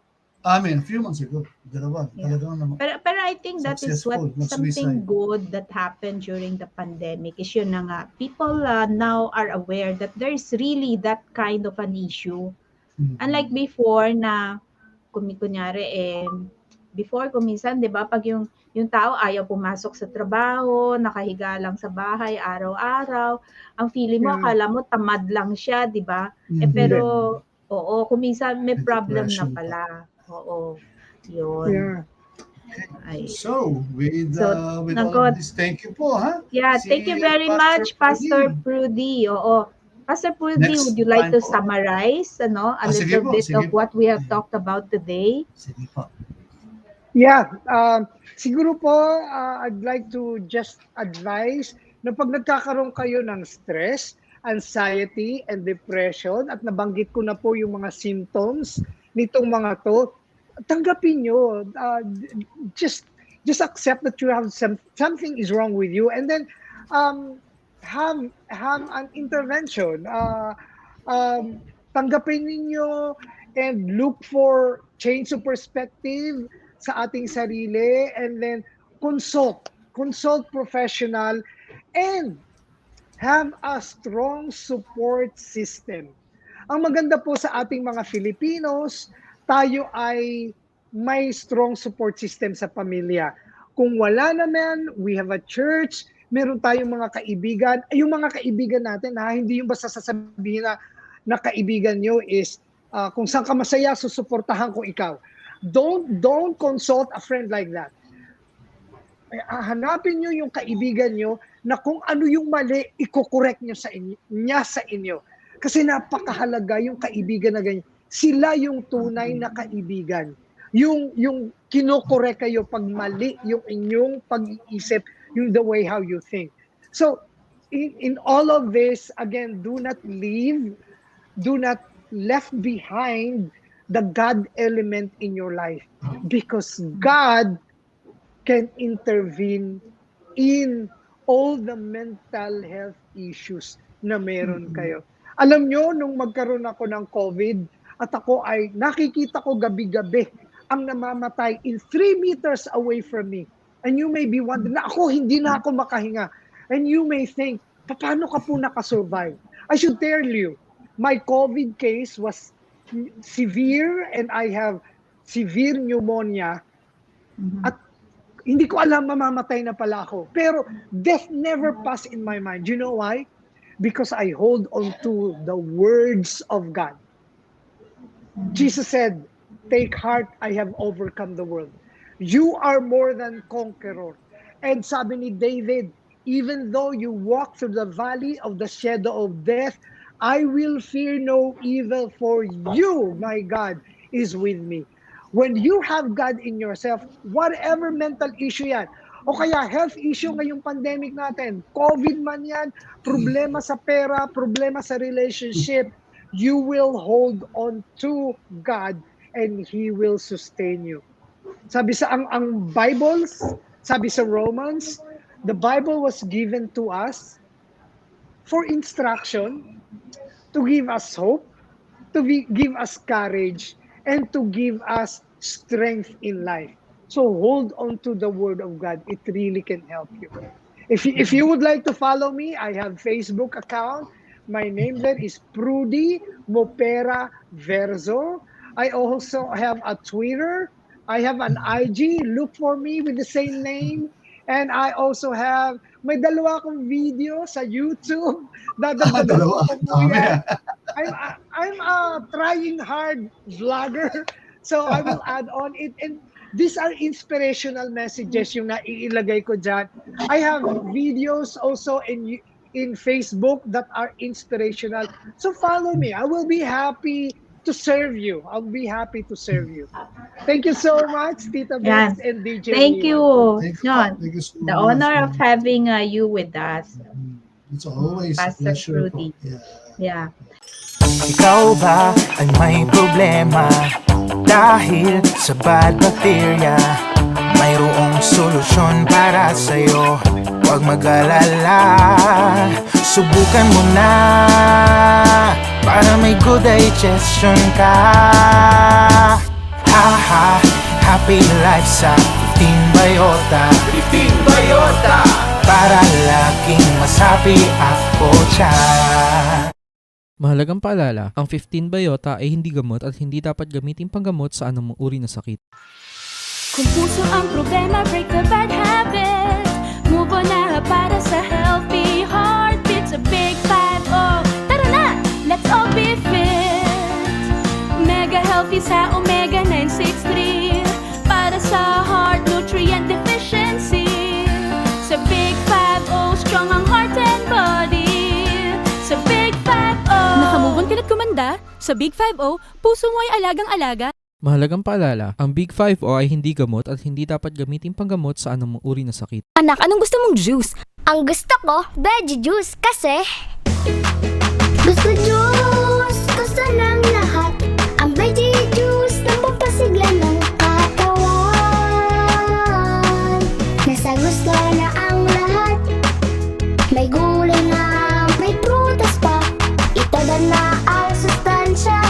A few months ago. Dalawa. Pero I think that is something good that happened during the pandemic is yun na nga. People now are aware that there's really that kind of an issue. Unlike before na, kunyari before kuminsan, di ba, pag yung tao ayaw pumasok sa trabaho, nakahiga lang sa bahay araw-araw, ang feeling mo, akala mo tamad lang siya, di ba? Pero, kuminsan may problem na pala. Oo, yun. So, with all of this, thank you po, ha? Yeah, thank you very much, Pastor Prudy. Pastor Prudy, would you like to summarize a little bit of what we have talked about today? Sige po. Yeah, siguro po, I'd like to just advise na pag nagkakaroon kayo ng stress, anxiety, and depression, at nabanggit ko na po yung mga symptoms nitong mga to, tanggapin nyo. Just accept that you have something is wrong with you, and then have an intervention. Tanggapin ninyo and look for change of perspective sa ating sarili, and then consult professional, and have a strong support system. Ang maganda po sa ating mga Filipinos, tayo ay may strong support system sa pamilya. Kung wala naman, we have a church, meron tayong mga kaibigan. Yung mga kaibigan natin, hindi yung basta sasabihin na kaibigan nyo is kung saan ka masaya, susuportahan ko ikaw. Don't consult a friend like that. Hanapin nyo yung kaibigan nyo na kung ano yung mali, iko-correct niya sa inyo. Kasi napakahalaga yung kaibigan na ganyan. Sila yung tunay na kaibigan. Yung kino-correct kayo pag mali yung inyong pag-iisip, yung the way how you think. So, in all of this, again, do not left behind the God element in your life. Because God can intervene in all the mental health issues na meron kayo. Alam nyo, nung magkaroon ako ng COVID, at ako ay nakikita ko gabi-gabi ang namamatay in 3 meters away from me. And you may be wondering, na ako, hindi na ako makahinga. And you may think, paano ka po nakasurvive? I should tell you, my COVID case was severe and I have severe pneumonia. At hindi ko alam, mamamatay na pala ako. Pero death never passed in my mind. You know why? Because I hold on to the words of God. Jesus said, take heart, I have overcome the world. You are more than conqueror. And sabi ni David, even though you walk through the valley of the shadow of death, I will fear no evil, for you, my God, is with me. When you have God in yourself, whatever mental issue yan, o kaya health issue ngayong pandemic natin, COVID man yan, problema sa pera, problema sa relationship, you will hold on to God and He will sustain you. Sabi sa ang Bibles, sabi sa Romans, the Bible was given to us for instruction, to give us hope, to give us courage, and to give us strength in life. So hold on to the Word of God. It really can help you. If you would like to follow me, I have Facebook account. My name there is Prudy Mopera Verzo. I also have a Twitter. I have an IG. Look for me with the same name. And I also have, may dalawa akong video sa YouTube. Dadagdagan ko po yan. I'm a trying hard vlogger, so I will add on it. And these are inspirational messages yung naiilagay ko dyan. I have videos also in Facebook that are inspirational. So follow me. I will be happy to serve you. I'll be happy to serve you. Thank you so much, Tita Beth and DJ. Thank you, John. Thank you so The much, honor of having you with us, It's always a Pastor pleasure. Prudy. Yeah. Yeah. Ikaw ba ay may problema dahil sa bad bacteria? Mayroong solusyon para sa'yo, huwag mag-alala. Subukan mo na para may good digestion ka. Happy life sa 15 Bayota. 15 Bayota, para laging mas happy ako dyan. Mahalagang paalala, ang 15 Bayota ay hindi gamot at hindi dapat gamitin panggamot sa anumang uri na sakit. Kung puso ang problema, break the bad habits. Move on na para sa healthy heartbeat. Sa Big 5-0, tara na, let's all be fit. Mega healthy sa Omega 963, para sa heart nutrient deficiency. Sa Big 5-0, strong ang heart and body. Sa Big 5-0, Nakamove on ka na't kumanda? Sa Big 5-0, puso mo ay alagang-alaga. Mahalagang paalala, ang Big 5 o ay hindi gamot at hindi dapat gamitin panggamot sa anumang uri na sakit. Anak, anong gusto mong juice? Ang gusto ko, veggie juice kasi gusto juice, gusto ng lahat. Ang veggie juice na papasigla ng katawan. Nasa gusto na ang lahat. May gulay na, may prutas pa. Ito na ang sustansya.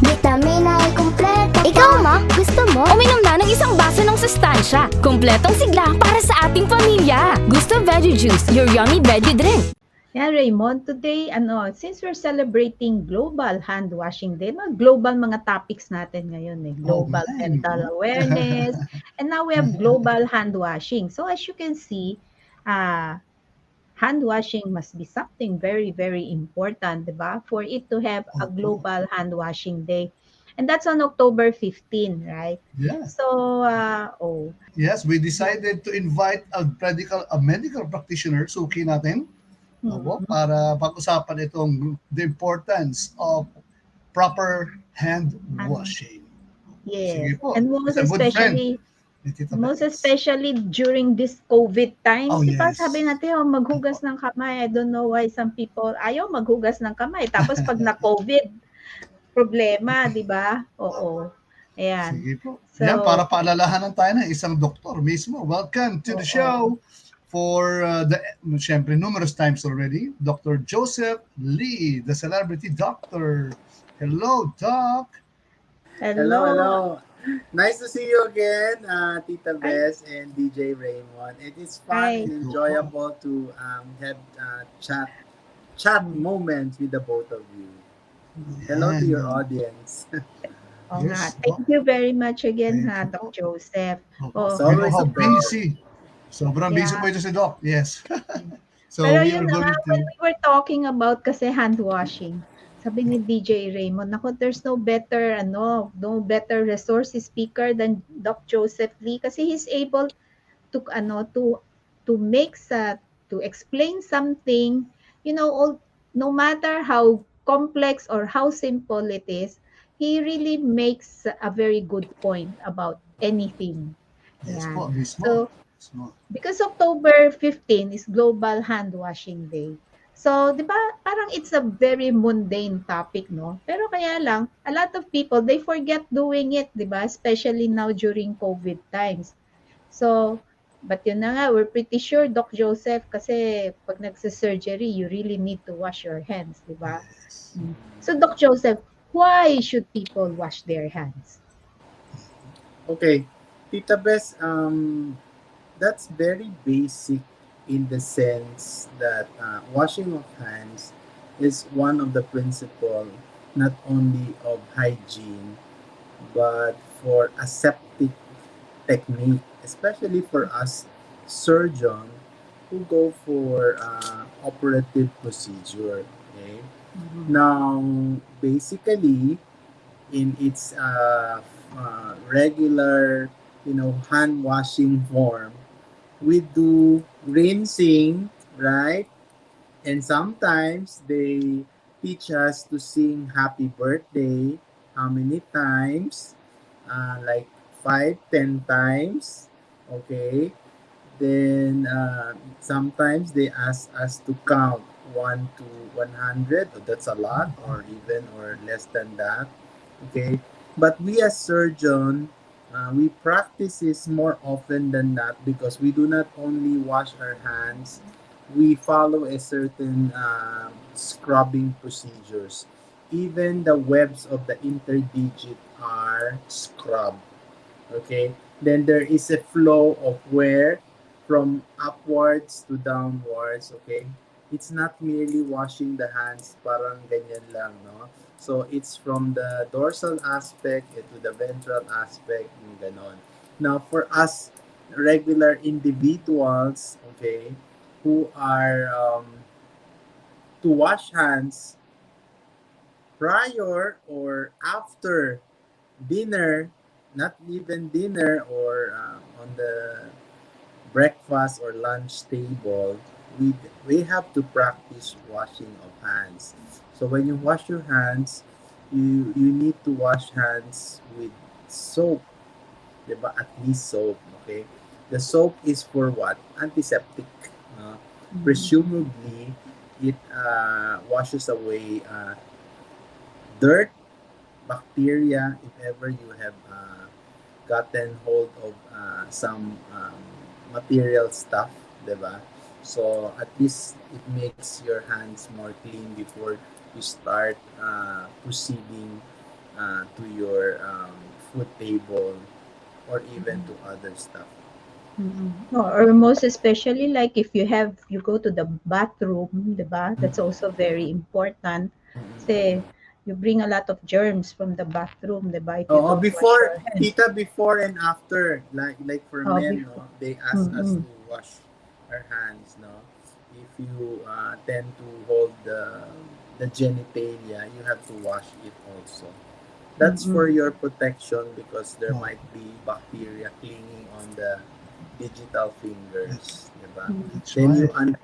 Vitamin ay kumpleto. Ikaw ma, gusto mo? Uminom na ng isang baso ng sustansya. Kompletong sigla para sa ating pamilya. Gusto Veggie Juice, your yummy veggie drink. Yeah, Raymond, today, since we're celebrating Global Hand Washing Day, global mga topics natin ngayon Global man. mental awareness, and now we have global hand washing. So as you can see, hand washing must be something very, very important, diba? For it to have a global hand washing day. And that's on October 15, right? Yeah. So, Yes, we decided to invite a medical practitioner, Suki natin, para pag-usapan itong the importance of proper hand washing. yes. Sige po. And It's a good friend. Most especially during this COVID times, Oh, diba? yes. Sabi natin, maghugas ng kamay. I don't know why some people ayaw maghugas ng kamay. Tapos pag na-COVID, problema, diba? Oo. Ayan. Sige po. So, Yan, para paalalahanan tayo ng isang doktor mismo. Welcome to the show for syempre, numerous times already, Dr. Joseph Lee, the celebrity doctor. Hello, Doc. Hello. Nice to see you again, Tita Bess and DJ Raymond. It is fun and enjoyable to have chat moments with the both of you. Hello to your audience. Thank you very much again, Doc Joseph. How busy. Sobrang busy po ito si Doc. Yes. So pero we yun are going when we were talking about kasi hand washing, sabi ni DJ Raymond, there's no better resource speaker than Doc Joseph Lee kasi he's able to to explain something, no matter how complex or how simple it is, he really makes a very good point about anything. Yes Yan. po, mismo. So, because October 15 is Global Hand Washing Day. So, di ba, parang it's a very mundane topic, no? Pero kaya lang, a lot of people, they forget doing it, di ba? Especially now during COVID times. So, but yun na nga, we're pretty sure, Doc Joseph, kasi pag nagsa-surgery, you really need to wash your hands, di ba? Yes. So, Doc Joseph, why should people wash their hands? Okay, Tita Bess, that's very basic in the sense that washing of hands is one of the principle not only of hygiene but for aseptic technique, especially for us surgeon who go for operative procedure. Okay, now basically in its regular hand washing form, we do rinsing, right? And sometimes they teach us to sing happy birthday. How many times? Like 5, 10 times. Okay. Then sometimes they ask us to count 1 to 100. That's a lot, or even or less than that. Okay. But we as surgeon, we practice this more often than not because we do not only wash our hands, we follow a certain scrubbing procedures. Even the webs of the interdigit are scrubbed. Okay? Then there is a flow of wear from upwards to downwards. Okay? It's not merely washing the hands, parang ganyan lang, no? So, it's from the dorsal aspect to the ventral aspect, yung ganon. Now, for us, regular individuals, okay, who are to wash hands prior or after dinner, not even dinner or on the breakfast or lunch table, we have to practice washing of hands. So when you wash your hands, you need to wash hands with soap, diba? At least soap, okay? The soap is for what? Antiseptic. Presumably, it washes away dirt, bacteria, if ever you have gotten hold of some material stuff, diba? So at least it makes your hands more clean before you start proceeding to your food table or even to other stuff. Or most especially like if you go to the bathroom, 'di ba? That's also very important. Kasi you bring a lot of germs from the bathroom, 'di ba? If you Oh, don't wash before, your hands. tita, before and after, like for Oh, men, before. no, they ask us Mm-mm. to wash our hands, no. If you tend to hold the genitalia, you have to wash it also. That's for Mm-mm. your protection because there Oh, might be bacteria clinging on the digital that's, fingers, diba? that's Then you right.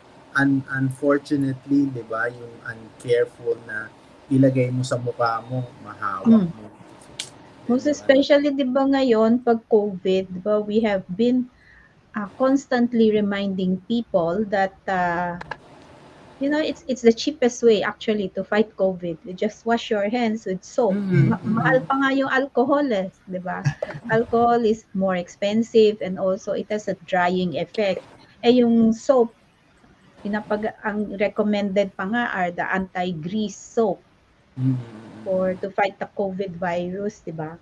unfortunately, diba, yung uncareful na ilagay mo sa mukha mo, mahawak Mm. mo. Then Most yung especially 'di ba ngayon pag COVID, 'di ba we have been constantly reminding people that it's the cheapest way actually to fight COVID. You just wash your hands with soap. Mahal pa nga yung alcohol eh, 'di ba? Alcohol is more expensive and also it has a drying effect. Eh yung soap, ang recommended pa nga are the anti-grease soap mm, to fight the COVID virus, 'di ba?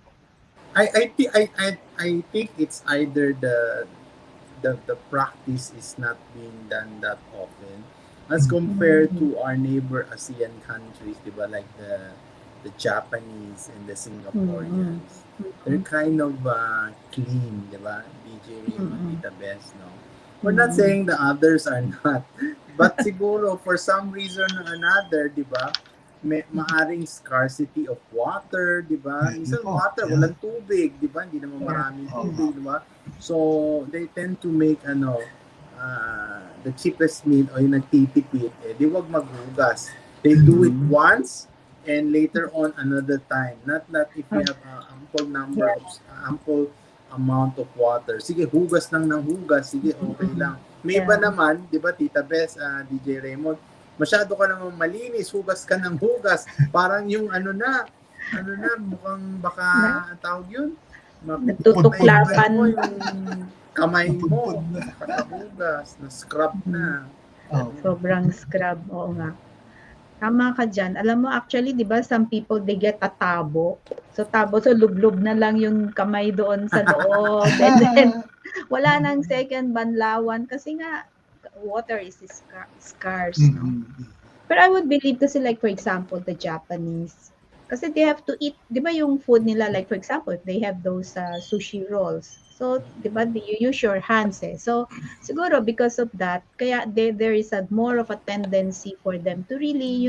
I think it's either the practice is not being done that often as compared Mhm. to our neighbor ASEAN countries, diba? Like the Japanese and the Mm. Singaporeans. They're Mm. kind of clean, diba? BJ Raymond, Mm. Tita Best, no? We're not Mm. saying the others are not. But siguro, for some reason or another, diba? Maaring scarcity of water, diba? Pwede Minsan po. water, Yeah. walang tubig, diba? Hindi naman Yeah. maraming Oo. tubig, diba? So, they tend to make the cheapest meal o yung nagtitipid, di wag maghugas. They do it Mm. once and later on another time. Not that if you Oh, have ample number yeah. of ample amount of water. Sige, hugas lang ng hugas. Sige, okay Mm. lang. May iba Yeah. naman, di ba, Tita Bess, DJ Raymond, masyado ka naman malinis, hugas ka ng hugas. Parang yung mukhang baka, Na, tawag yun, Pudpud na. natutuklapan. mo yung kamay Napudpud mo na. kakahugas, na scrub Mm. na. Oh. Sobrang scrub, oo nga. Tama ka diyan. Alam mo actually 'di ba some people they get a tabo. So tabo so lublob na lang yung kamay doon sa loob and then wala nang second banlawan kasi nga water is scarce, no? Mm-hmm. But I would believe kasi like for example the Japanese kasi they have to eat, 'di ba yung food nila like for example if they have those sushi rolls. So, 'di ba you use your hands eh. So, siguro because of that, kaya there is a more of a tendency for them to really,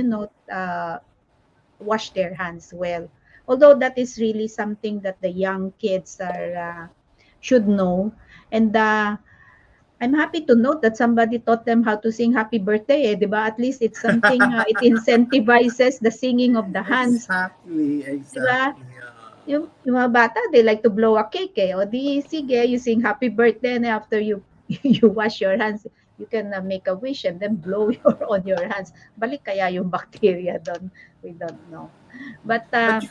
wash their hands well. Although that is really something that the young kids should know. And I'm happy to note that somebody taught them how to sing happy birthday, eh, 'di ba? At least it's something, it incentivizes the singing of the hands, Exactly, 'di ba? exactly. Yung mga bata, they like to blow a cake, eh. O di, sige, you sing happy birthday and after you you wash your hands, you can make a wish and then blow on your hands. Balik kaya yung bacteria doon? We don't know. But, But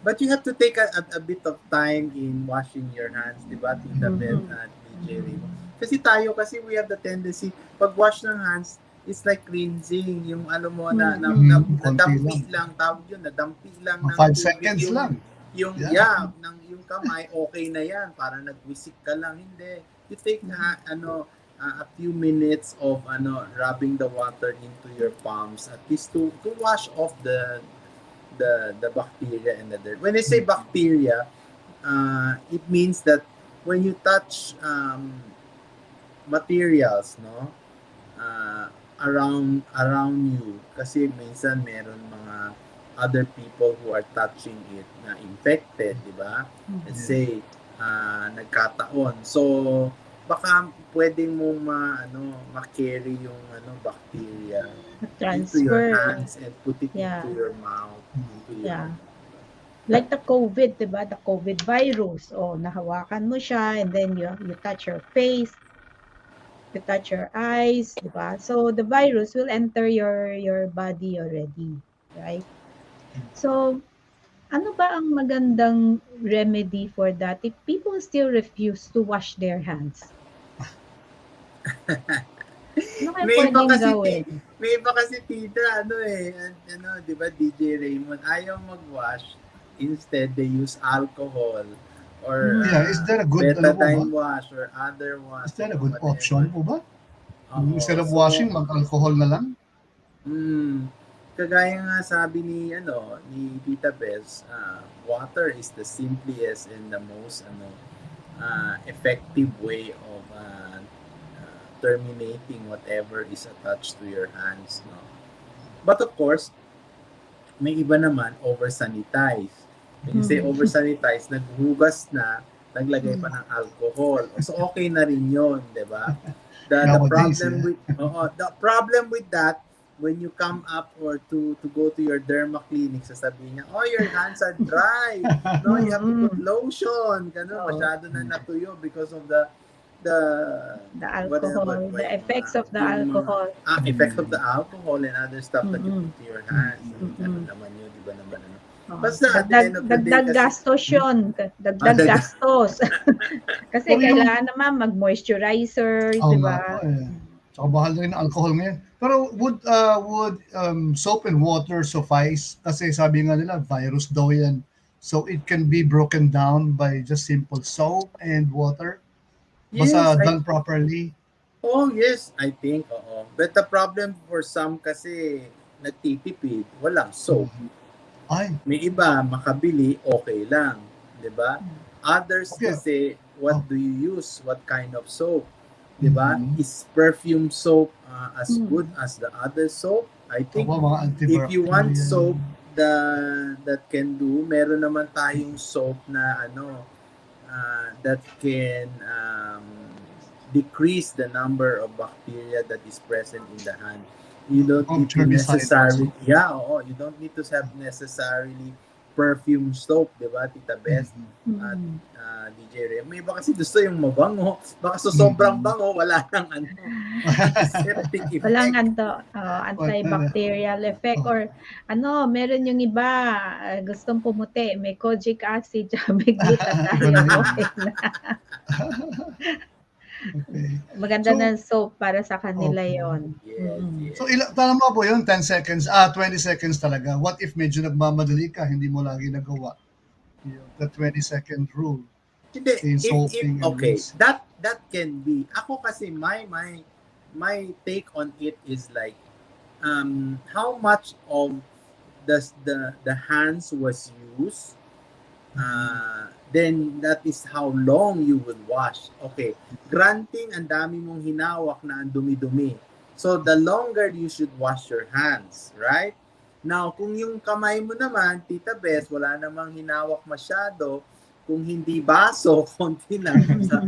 but you have to take a bit of time in washing your hands, di ba, Tita Beth mhm, at DJ Raymond? Kasi we have the tendency, pag wash ng hands, it's like cleansing, yung mo Konti nadampi lang. lang, tawag yun, nadampi lang ng 5 tubig seconds lang. yung yung kamay, okay na yan, parang nagwisik ka lang, hindi. You take a few minutes of rubbing the water into your palms at least to wash off the bacteria and the dirt. When I say bacteria, it means that when you touch materials, no, around you, kasi minsan meron mga other people who are touching it na infected, di ba? Let's say nagkataon. So baka pwedeng mong ma-carry yung bacteria into your transfer. hands and put it Yeah. into your mouth. Into Yeah. Like the COVID, 'di ba? The COVID virus. Oh, nahawakan mo siya and then you touch your face, you touch your eyes, 'di ba? So the virus will enter your body already, right? So ano ba ang magandang remedy for that if people still refuse to wash their hands? Ano kaya May iba pwedeng kasi gawin? may iba kasi tita, 'di ba, DJ Raymond, ayaw mag-wash. Instead, they use alcohol or Yeah, is that a good ano po ba? betadine wash or other Is wash, that a diba, good whatever. option po ba? Instead Oo. of So, washing, mag-alcohol na lang? kagaya nga sabi ni Tita Bess, water is the simplest and the most effective way of terminating whatever is attached to your hands, no. But of course, may iba naman over-sanitize. When you say over-sanitize, naghugas na, naglagay pa ng alcohol. So okay na rin 'yon, 'di ba? The Nowadays, problem with the problem with that, when you come up or to go to your derma clinic, sasabihin niya, "Oh, your hands are dry. No, you have to put lotion." Ganun, masyado na natuyo because of the alcohol, the effects of the alcohol. Effects of the alcohol and other stuff that you put to your hands. Ano naman yun, di ba naman ano? Basta at the end of the day Dagdag kasi, gastos yun. Dagdag gastos. Kasi kailangan naman mag-moisturizer, di Oo nga ba? po eh. Tsaka mahal na rin ang alcohol ngayon. Pero would soap and water suffice? Kasi sabi nga nila, virus daw yan. So it can be broken down by just simple soap and water? Basta yes, done properly? yes, I think, oo. But the problem for some kasi, nagtitipid, walang soap. Ay, May iba, makabili, okay lang. Di ba? Others Okay. kasi, what do you use? What kind of soap? Di ba? Is perfume soap as good as the other soap? I think, Aba, mga if you want antibacterial. soap that can do, meron naman tayong soap na that can decrease the number of bacteria that is present in the hand. You don't need to necessarily, you don't need to have necessarily perfume soap, di ba, Tita Beth? At DJ Ray. May iba kasi gusto yung mabango. Baka sa sobrang bango, wala nang antiseptic effect. Walang antibacterial effect or meron yung iba gustong pumuti, may kojic acid, may glutathione, okay na. Okay. Maganda So, na soap para sa kanila yon. Yes. So, tama po yun, 10 seconds, 20 seconds talaga. What if medyo nagmamadali ka, hindi mo lagi nagawa? The 20-second rule. Hindi, In soaping and okay, rinsing. that can be. Ako kasi my take on it is like, how much of the hands was used, then that is how long you will wash. Okay, granting ang dami mong hinawak na ang dumi-dumi. So the longer you should wash your hands, right? Now, kung yung kamay mo naman, Tita Bess, wala namang hinawak masyado, kung hindi baso, konti lang,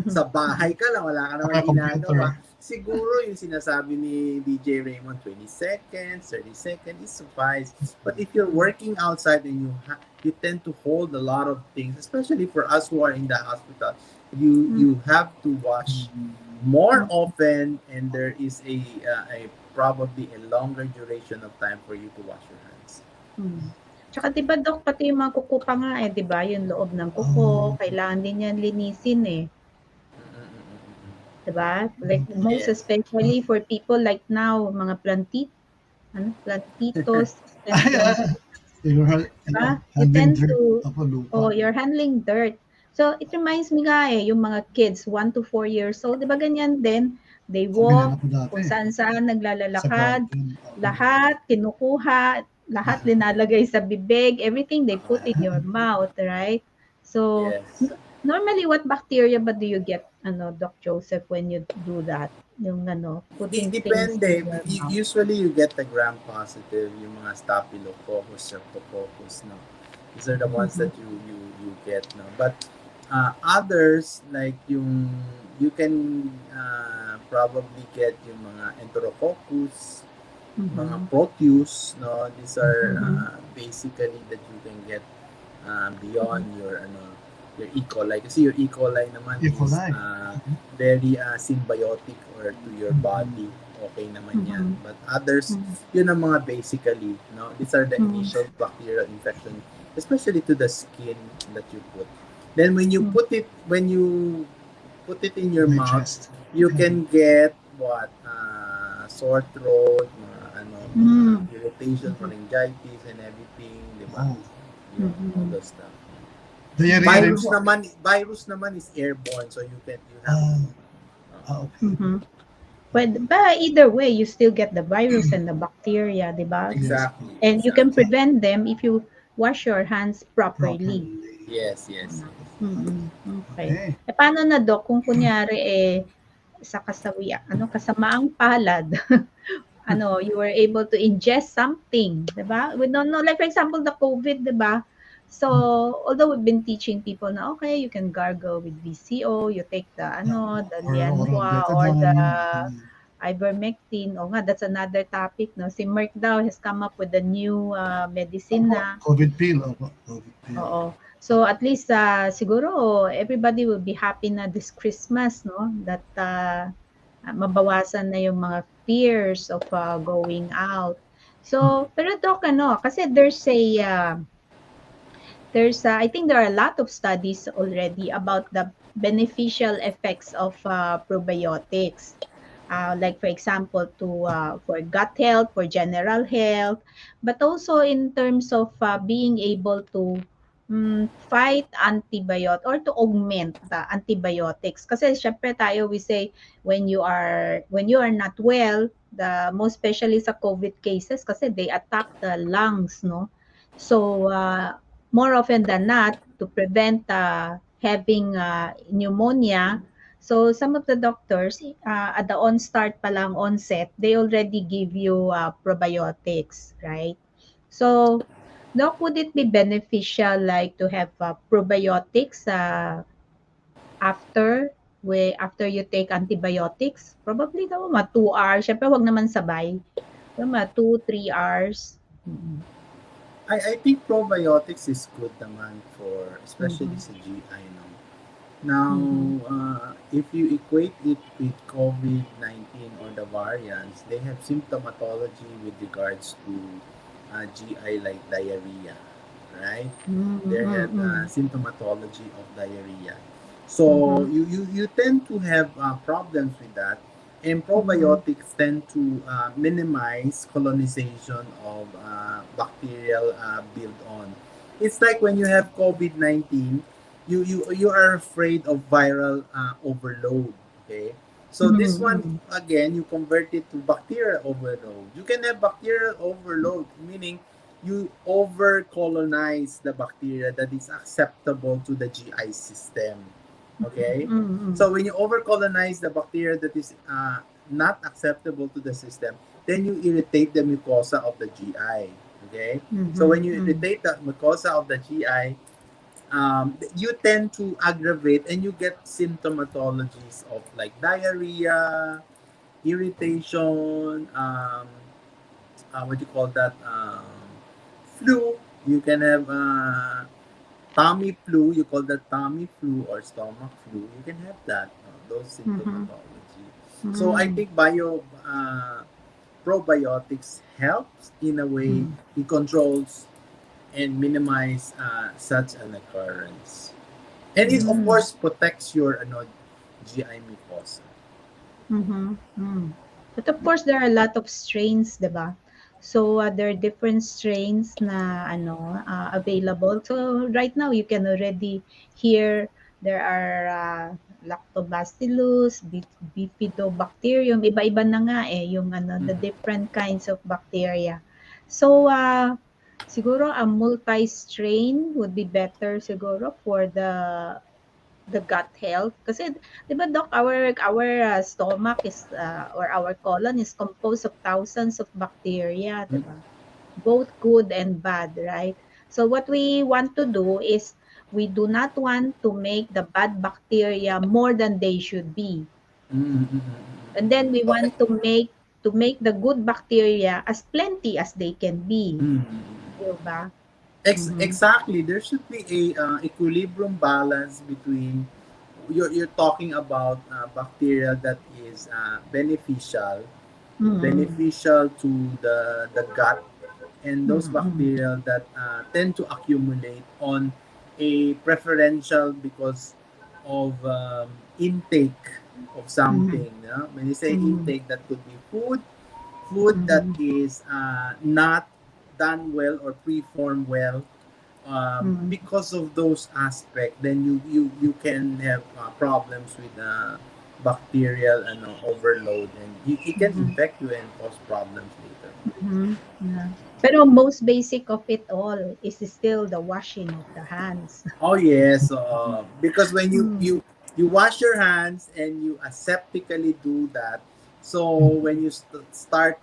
sa bahay ka lang, wala ka naman ginagawa, siguro yung sinasabi ni DJ Raymond, 20 seconds, 30 seconds, is suffice. But if you're working outside and you tend to hold a lot of things, especially for us who are in the hospital, you have to wash more often, and there is a probably a longer duration of time for you to wash your hands. Tsaka diba, Dok, pati yung mga kuko pa nga diba, yung loob ng kuko, kailangan din yan linisin diba? Like most especially for people like now, mga plantitos, diba? You tend to, you're handling dirt. So it reminds me nga yung mga kids 1 to 4 years old, diba ganyan din? They walk, kung saan naglalalakad, lahat kinukuha, lahat linalagay sa bibig, everything they put in your mouth, right? So, normally, what bacteria ba do you get, Doc Joseph, when you do that? Yung putting things in your mouth. Usually, you get the gram-positive, yung mga staphylococcus, streptococcus, no? These are the ones that you get, no? But others, like you can probably get yung mga enterococcus, mga proteus, no? These are basically that you can get beyond your E. coli. Kasi your E. coli naman is very symbiotic or to your body. Okay naman yan. But others, yun ang mga basically, no? These are the initial bacterial infection, especially to the skin that you put. Then when you put it in your mouth, you can get sore throat, irritation, pharyngitis, and everything, di ba? All those stuff. Diarrhea rin po. Virus naman is airborne, so you have Okay. But either way, you still get the virus and the bacteria, di ba? Yes. exactly. And you can prevent them if you wash your hands properly. Properly. Yes, yes, Tama. yes. Okay. Okay. Paano na, Doc, kung kunyari sa kasamaang palad, you were able to ingest something, 'di ba? We don't know, like for example, the COVID, 'di ba? So, although we've been teaching people na, okay, you can gargle with VCO, you take the the Or oral Lianhua or the betadine. ivermectin. O nga, that's another topic, no? Si Merck daw has come up with a new medicine na. COVID pill. COVID pill. Oo. So at least siguro everybody will be happy na this Christmas, no? That mabawasan na yung mga fears of going out. So, pero Doc, kasi I think there are a lot of studies already about the beneficial effects of probiotics. Like for example, for gut health, for general health, but also in terms of being able to fight antibiotic or to augment the antibiotics. Kasi syempre tayo, we say when you are not well, the most especially sa COVID cases kasi they attack the lungs, no? So more often than not, to prevent having pneumonia, so some of the doctors at the onset, they already give you probiotics, right? So, Doc, would it be beneficial like to have probiotics after you take antibiotics? Probably daw mga 2 hours. Syempre, wag naman sabay. Mga 2-3 hours. I think probiotics is good naman for especially sa GI, no. Now, if you equate it with COVID-19 or the variants, they have symptomatology with regards to GI like diarrhea, right? They have symptomatology of diarrhea. So you tend to have problems with that. And probiotics tend to minimize colonization of bacterial build on. It's like when you have COVID-19, you are afraid of viral overload. Okay, so this one again, you convert it to bacterial overload. You can have bacterial overload, meaning you over colonize the bacteria that is acceptable to the GI system. Okay, so when you over colonize the bacteria that is not acceptable to the system, then you irritate the mucosa of the GI. Okay, so when you irritate the mucosa of the GI, you tend to aggravate and you get symptomatologies of like diarrhea, irritation, what do you call that, flu. You can have tummy flu, you call that tummy flu or stomach flu. You can have that, those symptomatology. So I think probiotics helps in a way. It controls and minimize such an occurrence. And it of course protects your GI mucosa. But of course, there are a lot of strains, diba? So there are different strains na available. So right now, you can already hear there are lactobacillus, bifidobacterium, iba-iba na nga yung the different kinds of bacteria. So siguro a multi-strain would be better siguro for the gut health kasi 'di ba doc, our stomach is or our colon is composed of thousands of bacteria, 'di ba? Both good and bad, right? So what we want to do is we do not want to make the bad bacteria more than they should be. And then we want to make the good bacteria as plenty as they can be. 'Di ba? Exactly. There should be a equilibrium balance between you're talking about bacteria that is beneficial to the gut, and those bacteria that tend to accumulate on a preferential because of intake of something. When you say intake, that could be food that is not done well or preformed well, Mm. because of those aspects, then you can have problems with bacterial overload, and it can Mhm. infect you and cause problems later. Mhm. Yeah. Pero most basic of it all is still the washing of the hands. Oh yes, because when Mm. you wash your hands and you aseptically do that, so when you start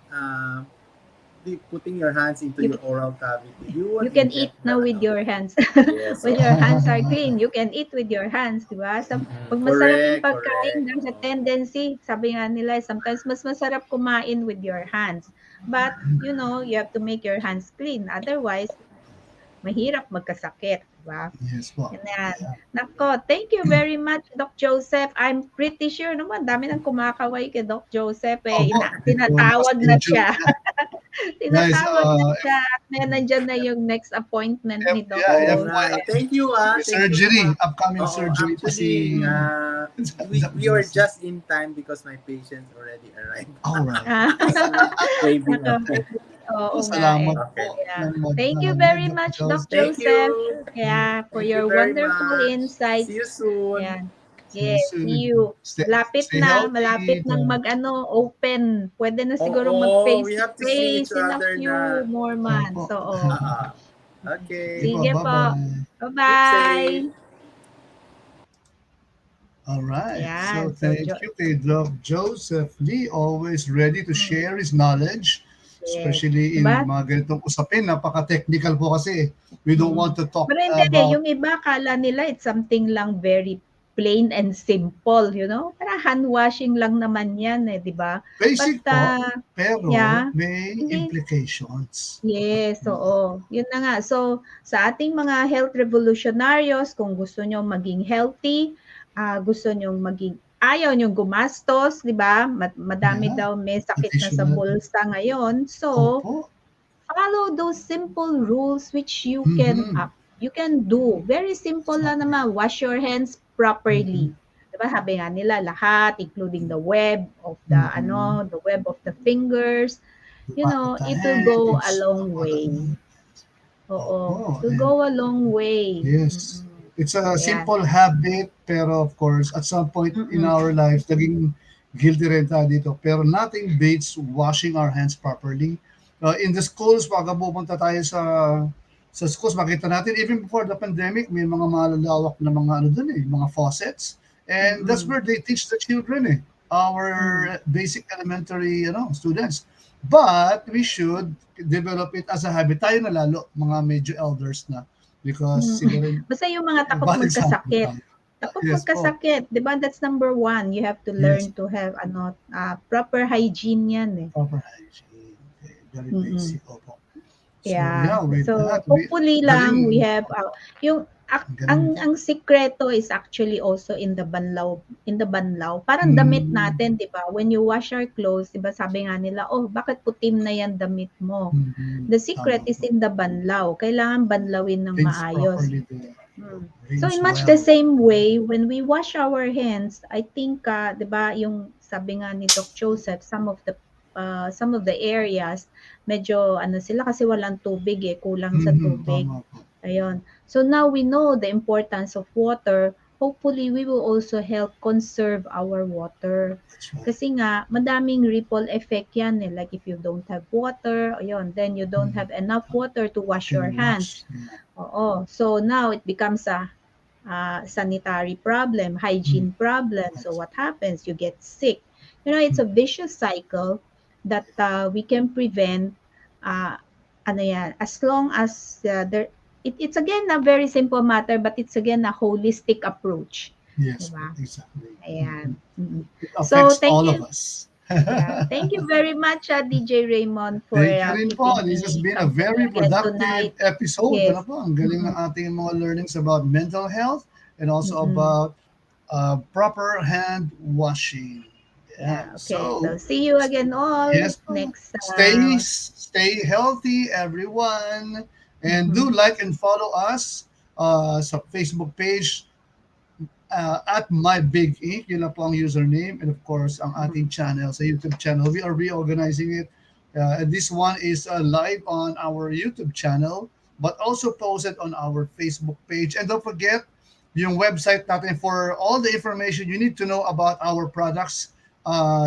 putting your hands into You your oral cavity, you you won't can inject eat the now with your hands. yes, When your hands are clean, you can eat with your hands, di ba? Pag masarap yung correct, pagkain, correct. there's a tendency, sabi nga nila, sometimes mas masarap kumain with your hands. But, you have to make your hands clean. Otherwise, mahirap magkasakit, di ba? Yes po. Yan. Yeah. Nako, thank you very much, Doc Joseph. I'm pretty sure naman, dami nang kumakaway kay Doc Joseph. Opo, medyo Tinatawag na naka-schedule siya. na. Guys, Tinatawag na siya. At nandiyan na yung next appointment ni Doc All yeah, right. Joseph. Thank you, may Thank you. surgery, upcoming Oo, surgery pa actually, si we, Doc we are Joseph. just in time because my patients already arrived. Alright. Ah, Waving nako, away. oo nga eh. Salamat Okay. po Yeah. ng Thank you magdamag, very Doc much, Doc Joseph. Thank Joseph. you. Yeah, for Thank you your very wonderful much. See insights. you soon. Yeah. See you Yes, see soon. you. Stay healthy, Malapit nang Doc. open. Pwede na siguro mag Oo, face we to have to see each face in a other few na. more months. Opo. Oo. Okay. Sige po, Sige po. bye-bye. Keep safe. Bye-bye. Alright. So Ayan. So, thank you kay Doc Joseph Lee, always ready to share his knowledge, yes. especially in Diba? mga ganitong usapin. Napaka-technical po kasi. We don't want to talk Pero hindi, about yung iba akala nila it's something lang very plain and simple, Parang hand washing lang naman yan di ba? But, basic po, pero yeah, may hindi, implications. yes, oo. Yun na nga. So, sa ating mga health revolutionaryos, kung gusto nyo maging healthy, gusto nyo ayaw nyo gumastos, di ba? Madami Yeah, daw may sakit na sa additional. bulsa ngayon. So, Opo. follow those simple rules which Mm-hmm. you can do. Very simple lang Exactly. naman. Wash your hands Mm-hmm. properly. 'Di ba? Sabi nga nila lahat including the web of Mm-hmm. the web of the fingers, At it will go a times. long way. Oo, it Opo. will And go a long way. yes. It's a Ayan. simple habit, pero of course, at some point in Mm-mm. our lives, naging guilty rin tayo dito. Pero nothing beats washing our hands properly. In the schools, pag pupunta tayo sa schools, makita natin, even before the pandemic, may mga malalawak na mga dun mga faucets. And that's Mm-mm. where they teach the children our Mm. basic elementary students. But we should develop it as a habit. Tayo na lalo, mga medyo elders na. Because siguro, Basta yung mga takot bad example magkasakit. tayo. Takot Yes po. magkasakit, 'di ba? That's number one. You have to Yes. learn to have proper hygiene 'yan eh. Proper hygiene. Okay. Very Mm. basic. Opo. So, Yeah. with So that, hopefully lang we galing. have yung Galing. ang sikreto is actually also in the banlaw. Parang damit natin, 'di ba? When you wash our clothes, 'di ba sabi nga nila, "Oh, bakit putim na 'yan damit mo?" The secret Tama is po. in the banlaw. Kailangan banlawin ng Rinse maayos. properly there. So Rinse in much the well. same way, when we wash our hands, I think, 'di ba, yung sabi nga ni Doc Joseph, some of the areas medyo sila kasi walang tubig kulang sa tubig. Tama po. Ayun. So now we know the importance of water. Hopefully we will also help conserve our water. That's right. Kasi nga madaming ripple effect yan like if you don't have water, ayun, then you don't have enough water to wash your Can hands. wash. Yeah. Oo. So now it becomes a sanitary problem, hygiene problem. So what happens? You get sick. It's a vicious cycle that we can prevent. As long as it's again a very simple matter, but it's again a holistic approach. Yes, Diba? exactly. Ayan. It affects all of us. Yeah. Thank you very much, DJ Raymond, for Thank you rin po. keeping This has me been a company very again productive tonight. episode. Yes. Ano po? Ang galing ng ating mga learnings about mental health and also about proper hand washing. Yeah, okay. So, So see you again all yes po. next. Stay healthy, everyone. And do like and follow us sa Facebook page at My Big Ink. Yun na po ang username. And of course, ang ating channel sa YouTube channel. We are reorganizing it. And this one is live on our YouTube channel. but also posted on our Facebook page. And don't forget, yung website natin for all the information you need to know about our products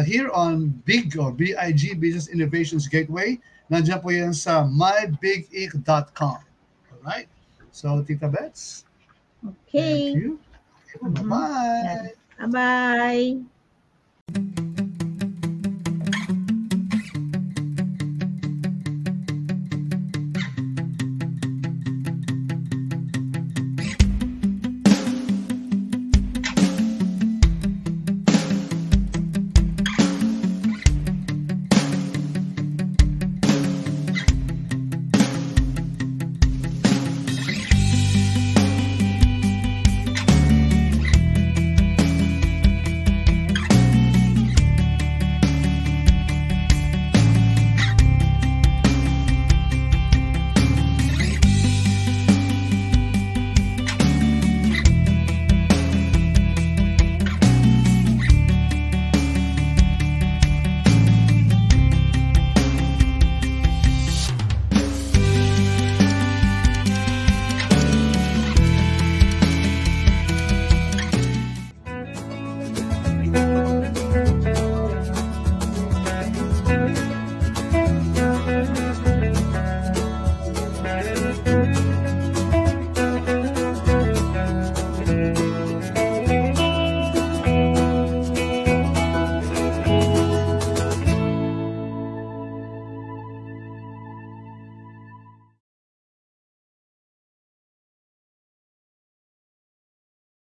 here on BIG Business Innovations Gateway. Nandiyan po yan sa mybigic.com. Alright? So, Tita Bets, thank Okay. you. Bye-bye. Bye-bye.